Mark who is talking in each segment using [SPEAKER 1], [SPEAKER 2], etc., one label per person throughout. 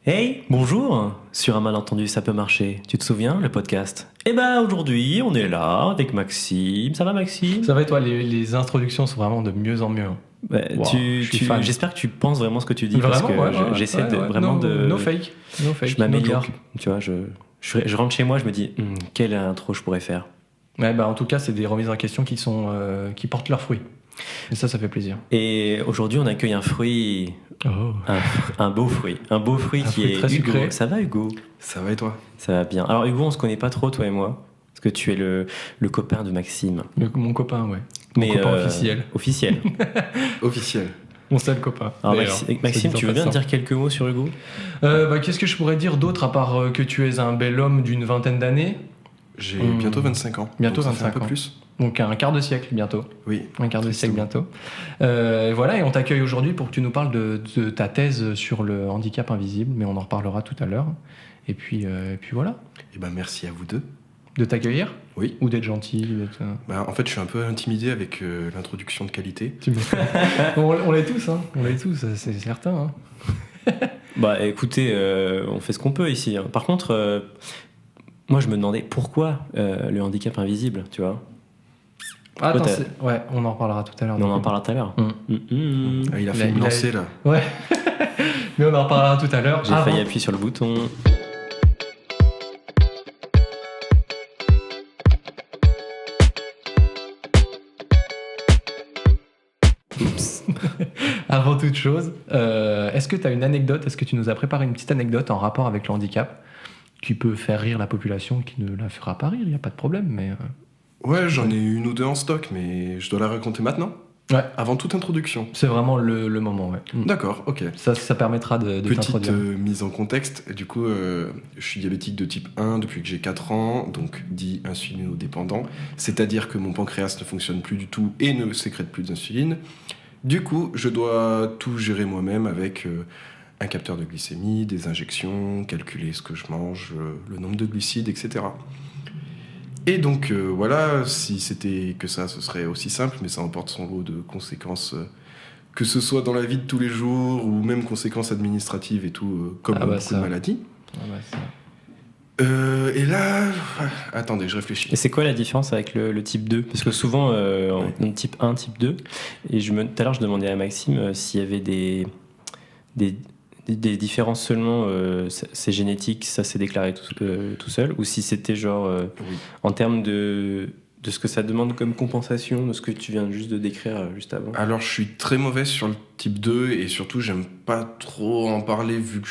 [SPEAKER 1] Hey, bonjour. Sur un malentendu, ça peut marcher. Tu te souviens, le podcast? Eh ben, aujourd'hui, on est là avec Maxime. Ça va, Maxime?
[SPEAKER 2] Ça va, et toi, les introductions sont vraiment de mieux en mieux.
[SPEAKER 1] Ouais,
[SPEAKER 2] Wow, je suis fan.
[SPEAKER 1] j'espère que tu penses vraiment ce que tu dis parce que
[SPEAKER 2] Vraiment,
[SPEAKER 1] j'essaie
[SPEAKER 2] ouais.
[SPEAKER 1] vraiment
[SPEAKER 2] No,
[SPEAKER 1] de.
[SPEAKER 2] no fake. No fake.
[SPEAKER 1] Je m'améliore.
[SPEAKER 2] No joke.
[SPEAKER 1] Tu vois, je rentre chez moi, je me dis, quelle intro je pourrais faire.
[SPEAKER 2] Ouais, bah, en tout cas, c'est des remises en question qui portent leurs fruits. Et ça fait plaisir.
[SPEAKER 1] Et aujourd'hui, on accueille un fruit,
[SPEAKER 2] Oh.
[SPEAKER 1] un beau fruit. Un beau fruit
[SPEAKER 2] Un
[SPEAKER 1] qui
[SPEAKER 2] fruit
[SPEAKER 1] est
[SPEAKER 2] très
[SPEAKER 1] Hugo.
[SPEAKER 2] sucré.
[SPEAKER 1] Ça va, Hugo?
[SPEAKER 3] Ça va et toi?
[SPEAKER 1] Ça va bien. Alors, Hugo, on se connaît pas trop, toi et moi, parce que tu es le copain de Maxime.
[SPEAKER 2] Mon copain, ouais. Mon
[SPEAKER 1] Mais
[SPEAKER 2] copain officiel.
[SPEAKER 1] Officiel.
[SPEAKER 3] Officiel.
[SPEAKER 2] Mon seul copain.
[SPEAKER 1] Alors,
[SPEAKER 2] D'ailleurs,
[SPEAKER 1] Maxime,
[SPEAKER 2] ça dit
[SPEAKER 1] tu
[SPEAKER 2] en
[SPEAKER 1] veux bien
[SPEAKER 2] passant.
[SPEAKER 1] dire quelques mots sur Hugo?
[SPEAKER 2] Qu'est-ce que je pourrais dire d'autre à part que tu es un bel homme d'une vingtaine d'années?
[SPEAKER 3] J'ai bientôt 25 ans.
[SPEAKER 2] Bientôt
[SPEAKER 3] donc ça fait
[SPEAKER 2] 25
[SPEAKER 3] un peu
[SPEAKER 2] ans.
[SPEAKER 3] plus.
[SPEAKER 2] Donc un quart de siècle bientôt.
[SPEAKER 3] Oui.
[SPEAKER 2] Un quart de siècle
[SPEAKER 3] Tristement.
[SPEAKER 2] bientôt. Voilà, et on t'accueille aujourd'hui pour que tu nous parles de ta thèse sur le handicap invisible, mais on en reparlera tout à l'heure. Et puis voilà.
[SPEAKER 3] Et ben merci à vous deux.
[SPEAKER 2] De t'accueillir
[SPEAKER 3] Oui.
[SPEAKER 2] ou d'être gentil d'être,
[SPEAKER 3] En fait, je suis un peu intimidé avec l'introduction de qualité.
[SPEAKER 2] on l'est tous, hein. On l'est tous, c'est certain. Hein.
[SPEAKER 1] Bah écoutez, on fait ce qu'on peut ici. Hein. Par contre, moi je me demandais pourquoi le handicap invisible, tu vois.
[SPEAKER 2] Attends,
[SPEAKER 1] Peut-être.
[SPEAKER 2] ouais, on en reparlera tout à l'heure.
[SPEAKER 1] Mais on en
[SPEAKER 2] donc.
[SPEAKER 1] parlera tout à l'heure.
[SPEAKER 2] Mm.
[SPEAKER 3] Ah, il a
[SPEAKER 2] Il
[SPEAKER 3] fait
[SPEAKER 2] a-
[SPEAKER 3] une
[SPEAKER 2] il a-
[SPEAKER 3] lancée là.
[SPEAKER 2] Ouais. Mais on en reparlera tout à l'heure.
[SPEAKER 1] J'ai
[SPEAKER 2] Avant-
[SPEAKER 1] failli appuyer sur le bouton.
[SPEAKER 2] Avant toute chose, est-ce que tu as une anecdote? Est-ce que tu nous as préparé une petite anecdote en rapport avec le handicap qui peut faire rire la population, qui ne la fera pas rire, il n'y a pas de problème, mais...
[SPEAKER 3] Ouais, j'en ai une ou deux en stock, mais je dois la raconter maintenant.
[SPEAKER 2] Ouais.
[SPEAKER 3] Avant toute introduction.
[SPEAKER 2] C'est vraiment le moment, ouais.
[SPEAKER 3] D'accord, ok.
[SPEAKER 2] Ça permettra de
[SPEAKER 3] Petite
[SPEAKER 2] t'introduire.
[SPEAKER 3] mise en contexte. Du coup, je suis diabétique de type 1 depuis que j'ai 4 ans, donc dit insulinodépendant. C'est-à-dire que mon pancréas ne fonctionne plus du tout et ne sécrète plus d'insuline. Du coup, je dois tout gérer moi-même avec un capteur de glycémie, des injections, calculer ce que je mange, le nombre de glucides, etc. Et donc voilà, si c'était que ça, ce serait aussi simple, mais ça emporte son lot de conséquences, que ce soit dans la vie de tous les jours, ou même conséquences administratives et tout, comme
[SPEAKER 2] Ah bah
[SPEAKER 3] beaucoup
[SPEAKER 2] ça.
[SPEAKER 3] de maladies.
[SPEAKER 2] Ah bah, ça.
[SPEAKER 3] Et là, attendez, je réfléchis.
[SPEAKER 1] Et c'est quoi la différence avec le type 2? Parce que souvent, on type 1, type 2. Et tout à l'heure, je demandais à Maxime s'il y avait des différences seulement, c'est génétique, ça s'est déclaré tout seul, ou si c'était genre
[SPEAKER 3] Oui.
[SPEAKER 1] en termes de ce que ça demande comme compensation, de ce que tu viens juste de décrire juste avant.
[SPEAKER 3] Alors, je suis très mauvais sur le type 2 et surtout, j'aime pas trop en parler vu que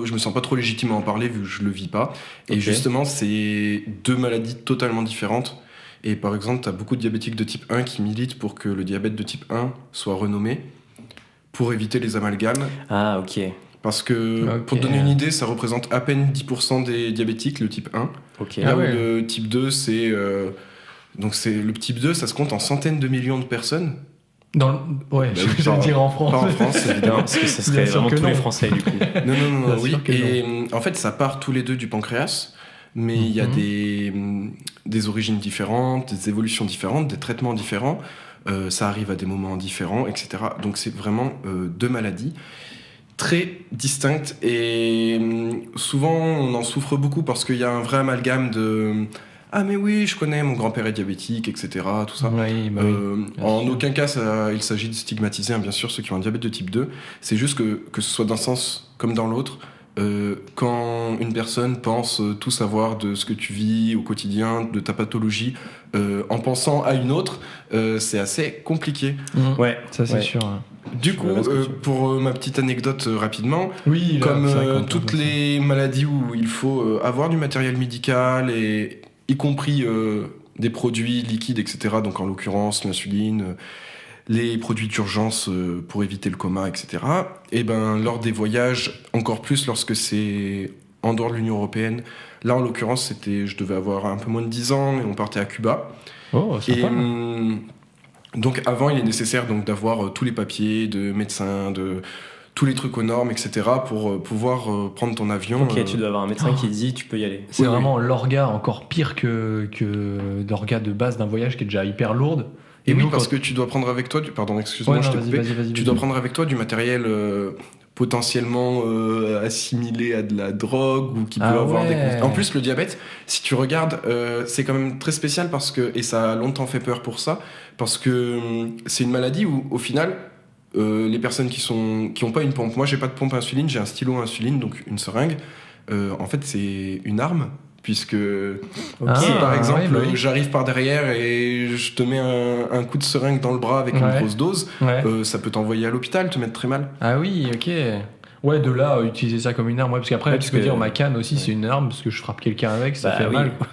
[SPEAKER 3] je me sens pas trop légitime à en parler vu que je le vis pas. Et
[SPEAKER 1] Ok.
[SPEAKER 3] justement, c'est deux maladies totalement différentes. Et par exemple, t'as beaucoup de diabétiques de type 1 qui militent pour que le diabète de type 1 soit renommé pour éviter les amalgames.
[SPEAKER 1] Ah, ok.
[SPEAKER 3] Parce que,
[SPEAKER 2] Ok.
[SPEAKER 3] pour te donner une idée, ça représente à peine 10% des diabétiques, le type 1.
[SPEAKER 1] Ok.
[SPEAKER 3] Là
[SPEAKER 2] Ah
[SPEAKER 3] où
[SPEAKER 2] ouais.
[SPEAKER 3] le type 2, le type 2, ça se compte en centaines de millions de personnes.
[SPEAKER 2] Ouais,
[SPEAKER 3] Bah oui,
[SPEAKER 2] j'allais
[SPEAKER 3] pas-
[SPEAKER 2] dire en France.
[SPEAKER 3] Pas en France,
[SPEAKER 1] Non,
[SPEAKER 3] évidemment.
[SPEAKER 1] parce que ça serait
[SPEAKER 2] Bien sûr
[SPEAKER 1] vraiment
[SPEAKER 2] que
[SPEAKER 1] tous les
[SPEAKER 2] non.
[SPEAKER 1] Français, du coup.
[SPEAKER 3] Non,
[SPEAKER 2] Bien
[SPEAKER 3] oui.
[SPEAKER 2] sûr que
[SPEAKER 3] Et en fait, ça part tous les deux du pancréas, mais il y a des origines différentes, des évolutions différentes, des traitements différents. Ça arrive à des moments différents, etc. Donc c'est vraiment deux maladies très distinctes et souvent on en souffre beaucoup parce qu'il y a un vrai amalgame de ah mais oui, je connais, mon grand-père est diabétique, etc. Tout ça.
[SPEAKER 2] Oui, bah oui. Bien
[SPEAKER 3] En
[SPEAKER 2] sûr.
[SPEAKER 3] aucun cas, il s'agit de stigmatiser, hein, bien sûr, ceux qui ont un diabète de type 2. C'est juste que ce soit d'un sens comme dans l'autre, quand une personne pense tout savoir de ce que tu vis au quotidien, de ta pathologie, en pensant à une autre, c'est assez compliqué.
[SPEAKER 1] Ouais,
[SPEAKER 2] Ça, c'est
[SPEAKER 1] ouais.
[SPEAKER 2] sûr. Hein.
[SPEAKER 3] Du
[SPEAKER 1] Je
[SPEAKER 3] coup,
[SPEAKER 1] vois ce que tu veux.
[SPEAKER 3] pour ma petite anecdote rapidement,
[SPEAKER 2] Oui, là,
[SPEAKER 3] comme
[SPEAKER 2] c'est vrai qu'on
[SPEAKER 3] toutes
[SPEAKER 2] parle de ça.
[SPEAKER 3] les maladies où il faut avoir du matériel médical, et y compris des produits liquides, etc., donc en l'occurrence l'insuline, les produits d'urgence pour éviter le coma, etc., et ben, lors des voyages, encore plus lorsque c'est en dehors de l'Union européenne, là en l'occurrence je devais avoir un peu moins de 10 ans et on partait à Cuba.
[SPEAKER 2] Oh,
[SPEAKER 3] Et
[SPEAKER 2] sympa.
[SPEAKER 3] donc avant, il est nécessaire donc d'avoir tous les papiers de médecin, de tous les trucs aux normes, etc. pour pouvoir prendre ton avion.
[SPEAKER 1] Ok, tu dois avoir un médecin qui dit tu peux y aller.
[SPEAKER 2] C'est
[SPEAKER 3] oui,
[SPEAKER 2] vraiment l'orga encore pire que l'orga de base d'un voyage qui est déjà hyper lourde.
[SPEAKER 3] Et oui,
[SPEAKER 2] nous,
[SPEAKER 3] parce
[SPEAKER 2] quand-
[SPEAKER 3] que tu dois prendre avec toi pardon, excuse-moi,
[SPEAKER 2] Ouais,
[SPEAKER 3] je
[SPEAKER 2] non,
[SPEAKER 3] t'ai
[SPEAKER 2] vas-y,
[SPEAKER 3] coupé.
[SPEAKER 2] vas-y.
[SPEAKER 3] Tu dois prendre avec toi du matériel potentiellement assimilé à de la drogue ou qui peut
[SPEAKER 2] Ah
[SPEAKER 3] avoir
[SPEAKER 2] ouais.
[SPEAKER 3] En plus, le diabète, si tu regardes, c'est quand même très spécial parce que, et ça a longtemps fait peur pour ça, parce que c'est une maladie où, au final, les personnes qui ont pas une pompe, moi j'ai pas de pompe à insuline, j'ai un stylo à insuline, donc une seringue, en fait c'est une arme, puisque si par exemple
[SPEAKER 2] oui, bah oui.
[SPEAKER 3] j'arrive par derrière et je te mets un coup de seringue dans le bras avec une
[SPEAKER 2] Ouais.
[SPEAKER 3] grosse dose,
[SPEAKER 2] Ouais.
[SPEAKER 3] ça peut t'envoyer à l'hôpital, te mettre très mal.
[SPEAKER 2] Ah oui, ok. Ouais, de là, utiliser ça comme une arme. Ouais, parce qu'après,
[SPEAKER 1] Ouais,
[SPEAKER 2] tu
[SPEAKER 1] parce
[SPEAKER 2] peux
[SPEAKER 1] que-
[SPEAKER 2] dire ma canne aussi,
[SPEAKER 1] ouais.
[SPEAKER 2] c'est une arme parce que je frappe quelqu'un avec, ça
[SPEAKER 1] Bah
[SPEAKER 2] fait
[SPEAKER 1] oui.
[SPEAKER 2] mal. quoi.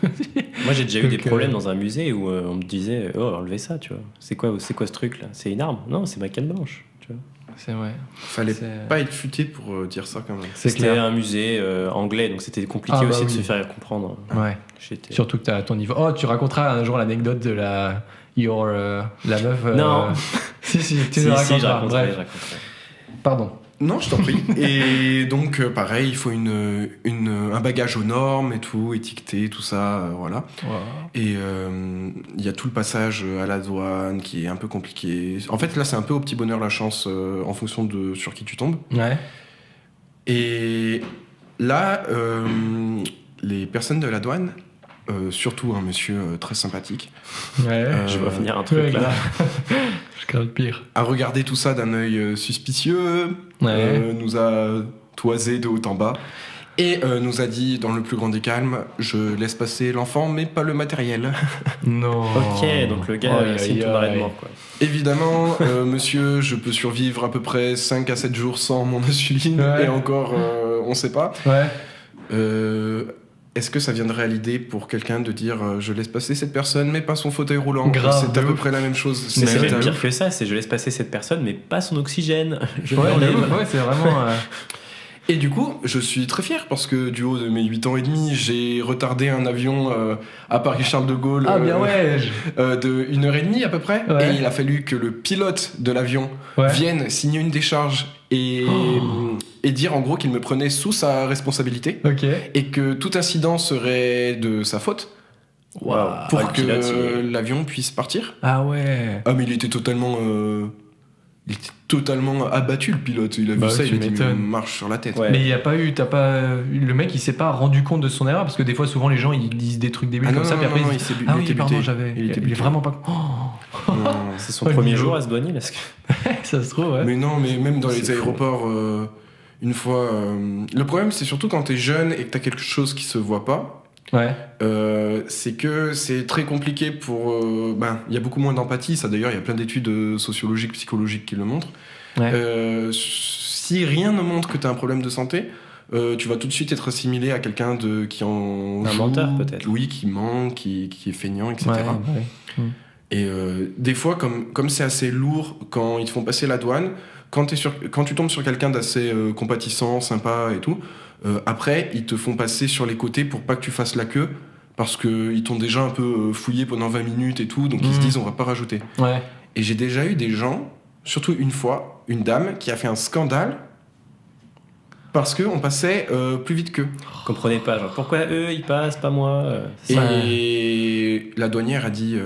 [SPEAKER 1] Moi, j'ai déjà eu des
[SPEAKER 2] Donc,
[SPEAKER 1] problèmes dans un musée où on me disait oh, enlevez ça, tu vois. C'est quoi ce truc là? C'est une arme? Non, c'est ma canne blanche. Tu vois.
[SPEAKER 2] C'est vrai.
[SPEAKER 3] Fallait
[SPEAKER 2] C'est-
[SPEAKER 3] pas être futé pour dire ça quand même.
[SPEAKER 2] C'est
[SPEAKER 1] C'était
[SPEAKER 2] clair.
[SPEAKER 1] un musée anglais, donc c'était compliqué
[SPEAKER 2] Ah, bah
[SPEAKER 1] aussi de
[SPEAKER 2] oui.
[SPEAKER 1] se faire comprendre.
[SPEAKER 2] Ouais.
[SPEAKER 1] J'étais-
[SPEAKER 2] Surtout que t'as ton niveau. Oh, tu raconteras un jour l'anecdote de la la meuf.
[SPEAKER 1] Non.
[SPEAKER 2] si, tu
[SPEAKER 1] Si,
[SPEAKER 2] nous
[SPEAKER 1] si, je
[SPEAKER 2] raconteras.
[SPEAKER 1] raconterai,
[SPEAKER 2] Bref.
[SPEAKER 1] je raconterai.
[SPEAKER 2] Pardon.
[SPEAKER 3] Non, je t'en prie. Et donc, pareil, il faut un bagage aux normes et tout, étiqueté, tout ça, voilà.
[SPEAKER 2] Wow.
[SPEAKER 3] Et il y a tout le passage à la douane qui est un peu compliqué. En fait, là, c'est un peu au petit bonheur la chance en fonction de sur qui tu tombes.
[SPEAKER 2] Ouais.
[SPEAKER 3] Et là, les personnes de la douane, surtout un monsieur très sympathique,
[SPEAKER 2] Ouais.
[SPEAKER 1] Je vois venir un truc
[SPEAKER 2] Ouais,
[SPEAKER 1] là.
[SPEAKER 2] grave. Je crains le pire.
[SPEAKER 3] a regardé tout ça d'un œil suspicieux,
[SPEAKER 2] Ouais.
[SPEAKER 3] nous a toisé de haut en bas. Et nous a dit, dans le plus grand des calmes, je laisse passer l'enfant, mais pas le matériel.
[SPEAKER 2] Non.
[SPEAKER 1] Ok, donc le gars,
[SPEAKER 2] Aïe,
[SPEAKER 1] c'est une
[SPEAKER 2] aïe,
[SPEAKER 1] arrêt de
[SPEAKER 2] aïe.
[SPEAKER 1] mort quoi.
[SPEAKER 3] Évidemment, monsieur, je peux survivre à peu près 5 à 7 jours sans mon insuline,
[SPEAKER 2] Ouais.
[SPEAKER 3] et encore, on sait pas.
[SPEAKER 2] Ouais.
[SPEAKER 3] Est-ce que ça viendrait à l'idée pour quelqu'un de dire je laisse passer cette personne, mais pas son fauteuil roulant?
[SPEAKER 2] Grave,
[SPEAKER 3] C'est à
[SPEAKER 2] de
[SPEAKER 3] peu
[SPEAKER 2] ouf.
[SPEAKER 3] près la même chose.
[SPEAKER 1] Mais
[SPEAKER 3] C'est
[SPEAKER 1] c'est
[SPEAKER 3] vital.
[SPEAKER 1] même pire que ça, c'est je laisse passer cette personne, mais pas son oxygène. Je
[SPEAKER 2] Ouais,
[SPEAKER 1] l'enlève.
[SPEAKER 2] ouais, c'est vraiment.
[SPEAKER 3] Et du coup, je suis très fier parce que du haut de mes 8 ans et demi, j'ai retardé un avion à Paris-Charles de Gaulle
[SPEAKER 2] Ah, bien ouais.
[SPEAKER 3] de 1h30 à peu près.
[SPEAKER 2] Ouais.
[SPEAKER 3] Et il a fallu que le pilote de l'avion
[SPEAKER 2] Ouais.
[SPEAKER 3] vienne signer une décharge et dire en gros qu'il me prenait sous sa responsabilité
[SPEAKER 2] Ok.
[SPEAKER 3] et que tout incident serait de sa faute
[SPEAKER 1] Waouh.
[SPEAKER 3] pour
[SPEAKER 1] Ah, le
[SPEAKER 3] que
[SPEAKER 1] pilote, il est-
[SPEAKER 3] l'avion puisse partir.
[SPEAKER 2] Ah ouais.
[SPEAKER 3] Ah mais il était totalement abattu le pilote. Il a vu
[SPEAKER 2] Bah,
[SPEAKER 3] ça,
[SPEAKER 2] tu
[SPEAKER 3] il a dit
[SPEAKER 2] m'étonnes.
[SPEAKER 3] marche sur la tête.
[SPEAKER 1] Ouais.
[SPEAKER 2] Mais il y a pas eu, le mec il s'est pas rendu compte de son erreur parce que des fois souvent les gens ils disent des trucs débiles
[SPEAKER 3] Ah non,
[SPEAKER 2] comme ça
[SPEAKER 3] non,
[SPEAKER 2] puis après
[SPEAKER 3] non,
[SPEAKER 2] ils
[SPEAKER 3] il
[SPEAKER 2] disent
[SPEAKER 3] s'est bu-
[SPEAKER 2] ah
[SPEAKER 3] il
[SPEAKER 2] oui
[SPEAKER 3] était
[SPEAKER 2] pardon
[SPEAKER 3] buté.
[SPEAKER 2] j'avais
[SPEAKER 3] Il était
[SPEAKER 2] il est
[SPEAKER 3] buté.
[SPEAKER 2] vraiment pas oh,
[SPEAKER 3] Non.
[SPEAKER 1] C'est son
[SPEAKER 2] Oh, le
[SPEAKER 1] premier
[SPEAKER 2] niveau.
[SPEAKER 1] jour à se douanier parce que.
[SPEAKER 2] ça se trouve ouais.
[SPEAKER 3] Mais non, mais même dans
[SPEAKER 1] C'est
[SPEAKER 3] les
[SPEAKER 1] fou.
[SPEAKER 3] aéroports, une fois. Le problème, c'est surtout quand t'es jeune et que t'as quelque chose qui se voit pas.
[SPEAKER 2] Ouais.
[SPEAKER 3] C'est que c'est très compliqué pour. Il y a beaucoup moins d'empathie. Ça, d'ailleurs, il y a plein d'études sociologiques, psychologiques qui le montrent.
[SPEAKER 2] Ouais.
[SPEAKER 3] Si rien ne montre que t'as un problème de santé, tu vas tout de suite être assimilé à quelqu'un qui en.
[SPEAKER 1] Un
[SPEAKER 3] joue,
[SPEAKER 1] menteur, peut-être.
[SPEAKER 3] Oui, qui ment, qui est feignant, etc.
[SPEAKER 2] Ouais, ouais.
[SPEAKER 3] Et des fois, comme c'est assez lourd, quand ils te font passer la douane, quand tu tombes sur quelqu'un d'assez compatissant, sympa et tout, après, ils te font passer sur les côtés pour pas que tu fasses la queue, parce qu'ils t'ont déjà un peu fouillé pendant 20 minutes et tout, donc ils se disent on va pas rajouter.
[SPEAKER 2] Ouais.
[SPEAKER 3] Et j'ai déjà eu des gens, surtout une fois, une dame qui a fait un scandale parce qu'on passait plus vite qu'eux.
[SPEAKER 1] Comprenez pas, genre pourquoi eux ils passent, pas moi. C'est ça.
[SPEAKER 3] Et la douanière a dit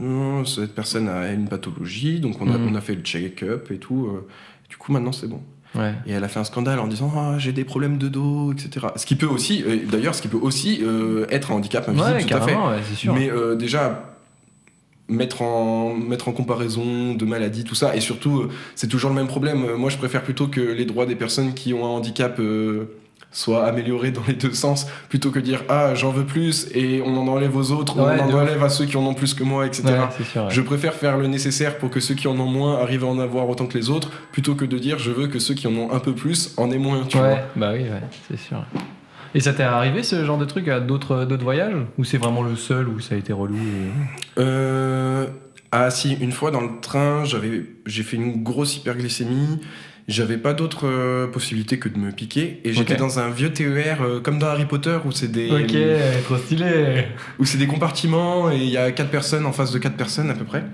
[SPEAKER 3] non, cette personne a une pathologie, donc on a fait le check-up et tout. Du coup, maintenant c'est bon.
[SPEAKER 2] Ouais.
[SPEAKER 3] Et elle a fait un scandale en disant ah, j'ai des problèmes de dos, etc. Ce qui peut aussi, d'ailleurs, être un handicap invisible,
[SPEAKER 2] Ouais,
[SPEAKER 3] tout à fait.
[SPEAKER 2] carrément, ouais, c'est sûr.
[SPEAKER 3] Mais déjà mettre en comparaison de maladies, tout ça, et surtout c'est toujours le même problème. Moi, je préfère plutôt que les droits des personnes qui ont un handicap soient améliorés dans les deux sens, plutôt que dire ah j'en veux plus et on en enlève aux autres,
[SPEAKER 2] Ouais,
[SPEAKER 3] on
[SPEAKER 2] de
[SPEAKER 3] en enlève à ceux qui en ont plus que moi, etc.
[SPEAKER 2] Ouais, c'est sûr. Ouais.
[SPEAKER 3] Je préfère faire le nécessaire pour que ceux qui en ont moins arrivent à en avoir autant que les autres, plutôt que de dire je veux que ceux qui en ont un peu plus en aient moins, tu vois.
[SPEAKER 2] Ouais, bah oui, ouais, c'est sûr. Et ça t'est arrivé ce genre de truc à d'autres voyages ou c'est vraiment le seul où ça a été relou
[SPEAKER 3] Ah si, une fois dans le train, j'ai fait une grosse hyperglycémie. J'avais pas d'autre possibilité que de me piquer. Et j'étais
[SPEAKER 2] Ok.
[SPEAKER 3] dans un vieux TER comme dans Harry Potter où c'est des,
[SPEAKER 2] Ok, trop stylé.
[SPEAKER 3] où c'est des compartiments et il y a 4 personnes en face de 4 personnes à peu près.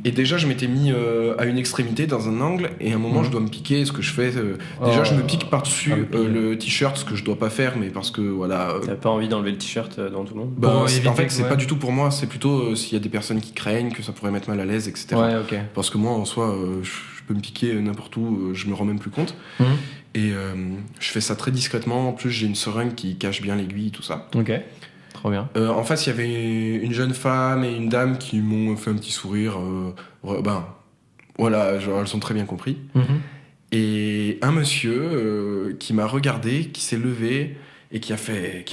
[SPEAKER 3] Et déjà, je m'étais mis à une extrémité dans un angle et à un moment,
[SPEAKER 2] Mhm.
[SPEAKER 3] je dois me piquer. Ce que je fais, déjà, je me pique par-dessus
[SPEAKER 2] le pied.
[SPEAKER 3] le t-shirt, ce que je dois pas faire, mais parce que voilà.
[SPEAKER 1] T'as pas envie d'enlever le t-shirt dans tout le monde?
[SPEAKER 3] Bah,
[SPEAKER 2] Bon,
[SPEAKER 3] en
[SPEAKER 2] éviter
[SPEAKER 3] fait,
[SPEAKER 2] que-
[SPEAKER 3] c'est
[SPEAKER 2] ouais.
[SPEAKER 3] pas du tout pour moi. C'est plutôt s'il y a des personnes qui craignent que ça pourrait mettre mal à l'aise, etc.
[SPEAKER 2] Ouais, ok.
[SPEAKER 3] Parce que moi, en soi, je peux me piquer n'importe où, je me rends même plus compte.
[SPEAKER 2] Mhm.
[SPEAKER 3] Et je fais ça très discrètement. En plus, j'ai une seringue qui cache bien l'aiguille, tout ça.
[SPEAKER 2] Ok, trop bien.
[SPEAKER 3] En face, il y avait une jeune femme et une dame qui m'ont fait un petit sourire. Voilà, genre, elles ont très bien compris. Et un monsieur qui m'a regardé, qui s'est levé et qui a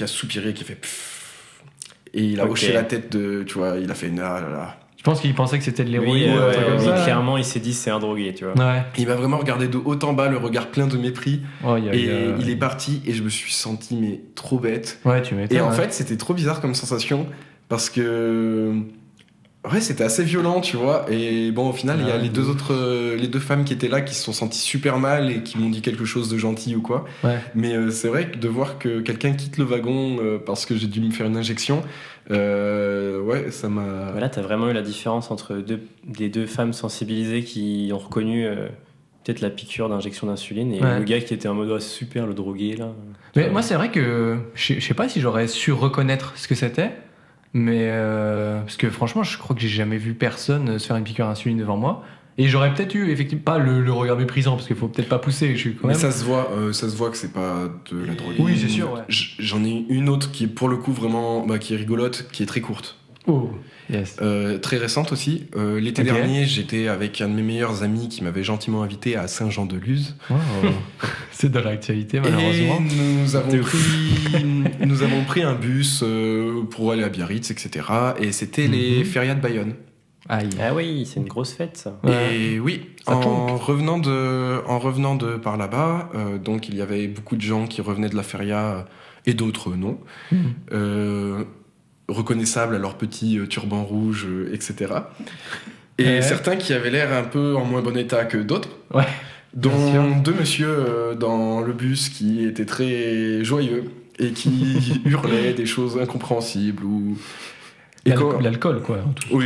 [SPEAKER 3] soupiré, qui a fait pfff. Et il a hoché la tête tu vois, il a fait ah là là.
[SPEAKER 2] Je pense qu'il pensait que c'était de l'héroïne.
[SPEAKER 1] Clairement, il s'est dit c'est un drogué, tu vois.
[SPEAKER 2] Ouais.
[SPEAKER 3] Il m'a vraiment regardé de haut en bas, le regard plein de mépris.
[SPEAKER 2] Il
[SPEAKER 3] Il est parti et je me suis senti mais trop bête.
[SPEAKER 2] Ouais, tu m'étonnes.
[SPEAKER 3] Et en fait, c'était trop bizarre comme sensation parce que c'était assez violent, tu vois. Et bon, au final, il y a les deux femmes qui étaient là qui se sont senties super mal et qui m'ont dit quelque chose de gentil ou quoi.
[SPEAKER 2] Ouais.
[SPEAKER 3] Mais c'est vrai que de voir que quelqu'un quitte le wagon parce que j'ai dû me faire une injection, ça m'a.
[SPEAKER 1] Voilà, t'as vraiment eu la différence entre des deux femmes sensibilisées qui ont reconnu peut-être la piqûre d'injection d'insuline et le gars qui était en mode super, le drogué là.
[SPEAKER 2] Mais moi, c'est vrai que je sais pas si j'aurais su reconnaître ce que c'était. Mais parce que franchement, je crois que j'ai jamais vu personne se faire une piqûre d'insuline devant moi. Et j'aurais peut-être eu effectivement pas le regard méprisant parce qu'il faut peut-être pas pousser. Je suis quand même.
[SPEAKER 3] Mais ça se voit que c'est pas de la drogue.
[SPEAKER 2] Oui, c'est sûr. Ouais.
[SPEAKER 3] J'en ai une autre qui est pour le coup vraiment, qui est rigolote, qui est très courte.
[SPEAKER 2] Oh, yes.
[SPEAKER 3] Très récente aussi. L'été dernier, j'étais avec un de mes meilleurs amis qui m'avait gentiment invité à Saint-Jean-de-Luz.
[SPEAKER 2] Oh. C'est dans l'actualité malheureusement.
[SPEAKER 3] Et nous avons pris un bus pour aller à Biarritz, etc. Et c'était les férias de Bayonne.
[SPEAKER 2] Aïe.
[SPEAKER 1] Ah oui, c'est une grosse fête ça.
[SPEAKER 3] Et oui, en revenant de par là-bas, donc il y avait beaucoup de gens qui revenaient de la feria et d'autres non. Reconnaissables à leur petit turban rouge, etc. Et certains qui avaient l'air un peu en moins bon état que d'autres.
[SPEAKER 2] Ouais.
[SPEAKER 3] Dont deux messieurs dans le bus qui étaient très joyeux et qui hurlaient des choses incompréhensibles ou...
[SPEAKER 2] L'alcool, quoi.
[SPEAKER 3] Oui,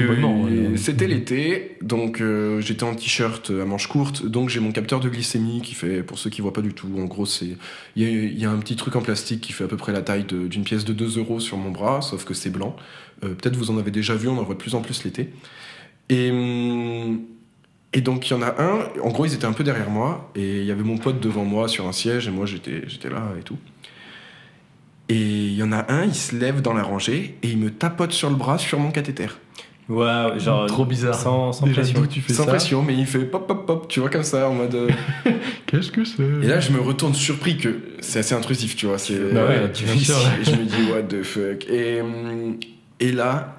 [SPEAKER 3] c'était l'été, donc j'étais en t-shirt à manches courtes, donc j'ai mon capteur de glycémie qui fait, pour ceux qui voient pas du tout, en gros, il y a un petit truc en plastique qui fait à peu près la taille d'une pièce de 2 € sur mon bras, sauf que c'est blanc. Peut-être vous en avez déjà vu, on en voit de plus en plus l'été. Et donc il y en a un, en gros, ils étaient un peu derrière moi, et il y avait mon pote devant moi sur un siège, et moi j'étais là et tout. Et il y en a un, il se lève dans la rangée et il me tapote sur le bras sur mon cathéter.
[SPEAKER 1] Waouh, genre
[SPEAKER 2] trop bizarre.
[SPEAKER 1] Sans
[SPEAKER 2] Déjà,
[SPEAKER 1] pression.
[SPEAKER 2] d'où tu fais
[SPEAKER 3] sans
[SPEAKER 2] ça
[SPEAKER 3] pression, mais il fait pop pop pop, tu vois, comme ça, en mode.
[SPEAKER 2] Qu'est-ce que c'est?
[SPEAKER 3] Et là, je me retourne surpris que c'est assez intrusif, tu vois.
[SPEAKER 2] Tu
[SPEAKER 3] je me dis what the fuck. Et là,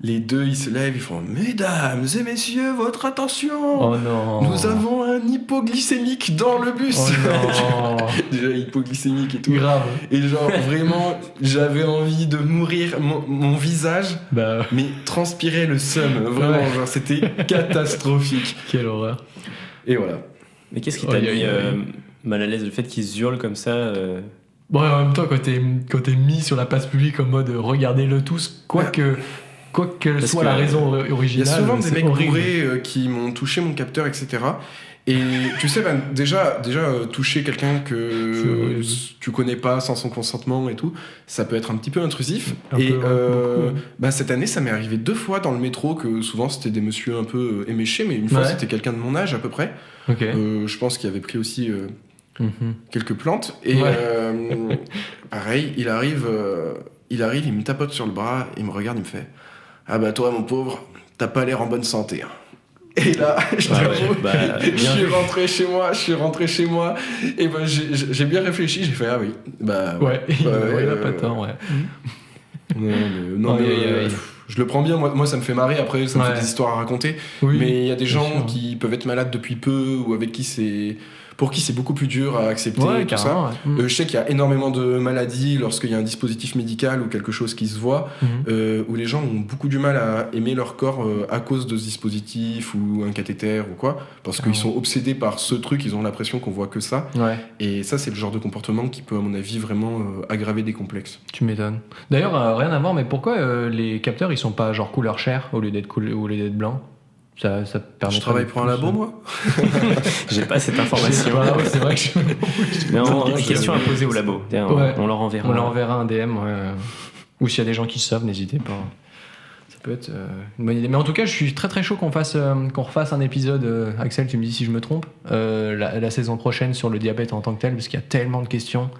[SPEAKER 3] les deux, ils se lèvent, ils font mesdames et messieurs, votre attention.
[SPEAKER 2] Oh non.
[SPEAKER 3] Nous avons un hypoglycémique dans le bus.
[SPEAKER 2] Oh non.
[SPEAKER 3] Déjà hypoglycémique et tout.
[SPEAKER 2] Grave.
[SPEAKER 3] Et genre vraiment, j'avais envie de mourir. Mon visage, mais transpirait le seum. Vraiment, genre c'était catastrophique.
[SPEAKER 2] Quelle horreur.
[SPEAKER 3] Et voilà.
[SPEAKER 1] Mais qu'est-ce qui t'a mis mal à l'aise, le fait qu'ils hurlent comme ça
[SPEAKER 2] Bon, en même temps, quand t'es mis sur la place publique en mode regardez-le tous, quoique soit la raison originale.
[SPEAKER 3] Il y a souvent des mecs
[SPEAKER 2] horrible.
[SPEAKER 3] bourrés qui m'ont touché mon capteur, etc. Et tu sais, déjà toucher quelqu'un que tu connais pas sans son consentement et tout, ça peut être un petit peu intrusif. Cette année, ça m'est arrivé 2 fois dans le métro, que souvent c'était des messieurs un peu éméchés, mais une fois c'était quelqu'un de mon âge à peu près.
[SPEAKER 2] Okay.
[SPEAKER 3] Je pense qu'il avait pris aussi quelques plantes. Et pareil, il arrive, il me tapote sur le bras, il me regarde, il me fait « Ah bah toi mon pauvre, t'as pas l'air en bonne santé. » Et là, je suis rentré chez moi, et ben j'ai bien réfléchi, j'ai fait « Ah oui, bah ouais. »
[SPEAKER 2] il a pas tort, ouais.
[SPEAKER 3] Je le prends bien, moi ça me fait marrer, après ça me fait des histoires à raconter, mais il y a des gens qui peuvent être malades depuis peu, ou avec qui pour qui c'est beaucoup plus dur à accepter, tout ça. Je sais qu'il y a énormément de maladies lorsqu'il y a un dispositif médical ou quelque chose qui se voit, où les gens ont beaucoup du mal à aimer leur corps à cause de ce dispositif ou un cathéter ou quoi, parce qu'ils sont obsédés par ce truc, ils ont l'impression qu'on voit que ça. Et ça, c'est le genre de comportement qui peut, à mon avis, vraiment aggraver des complexes.
[SPEAKER 2] Tu m'étonnes. D'ailleurs, rien à voir, mais pourquoi les capteurs, ils sont pas genre couleur chair au lieu d'être blanc? Ça permet.
[SPEAKER 3] Je travaille pour un labo, moi.
[SPEAKER 1] J'ai pas cette information.
[SPEAKER 2] C'est vrai que
[SPEAKER 1] Mais question à poser au labo. On leur enverra.
[SPEAKER 2] On leur enverra un DM. Ou s'il y a des gens qui savent, n'hésitez pas. peut être une bonne idée. Mais en tout cas, je suis très très chaud qu'on refasse un épisode. Axel, tu me dis si je me trompe. La saison prochaine sur le diabète en tant que tel, parce qu'il y a tellement de questions.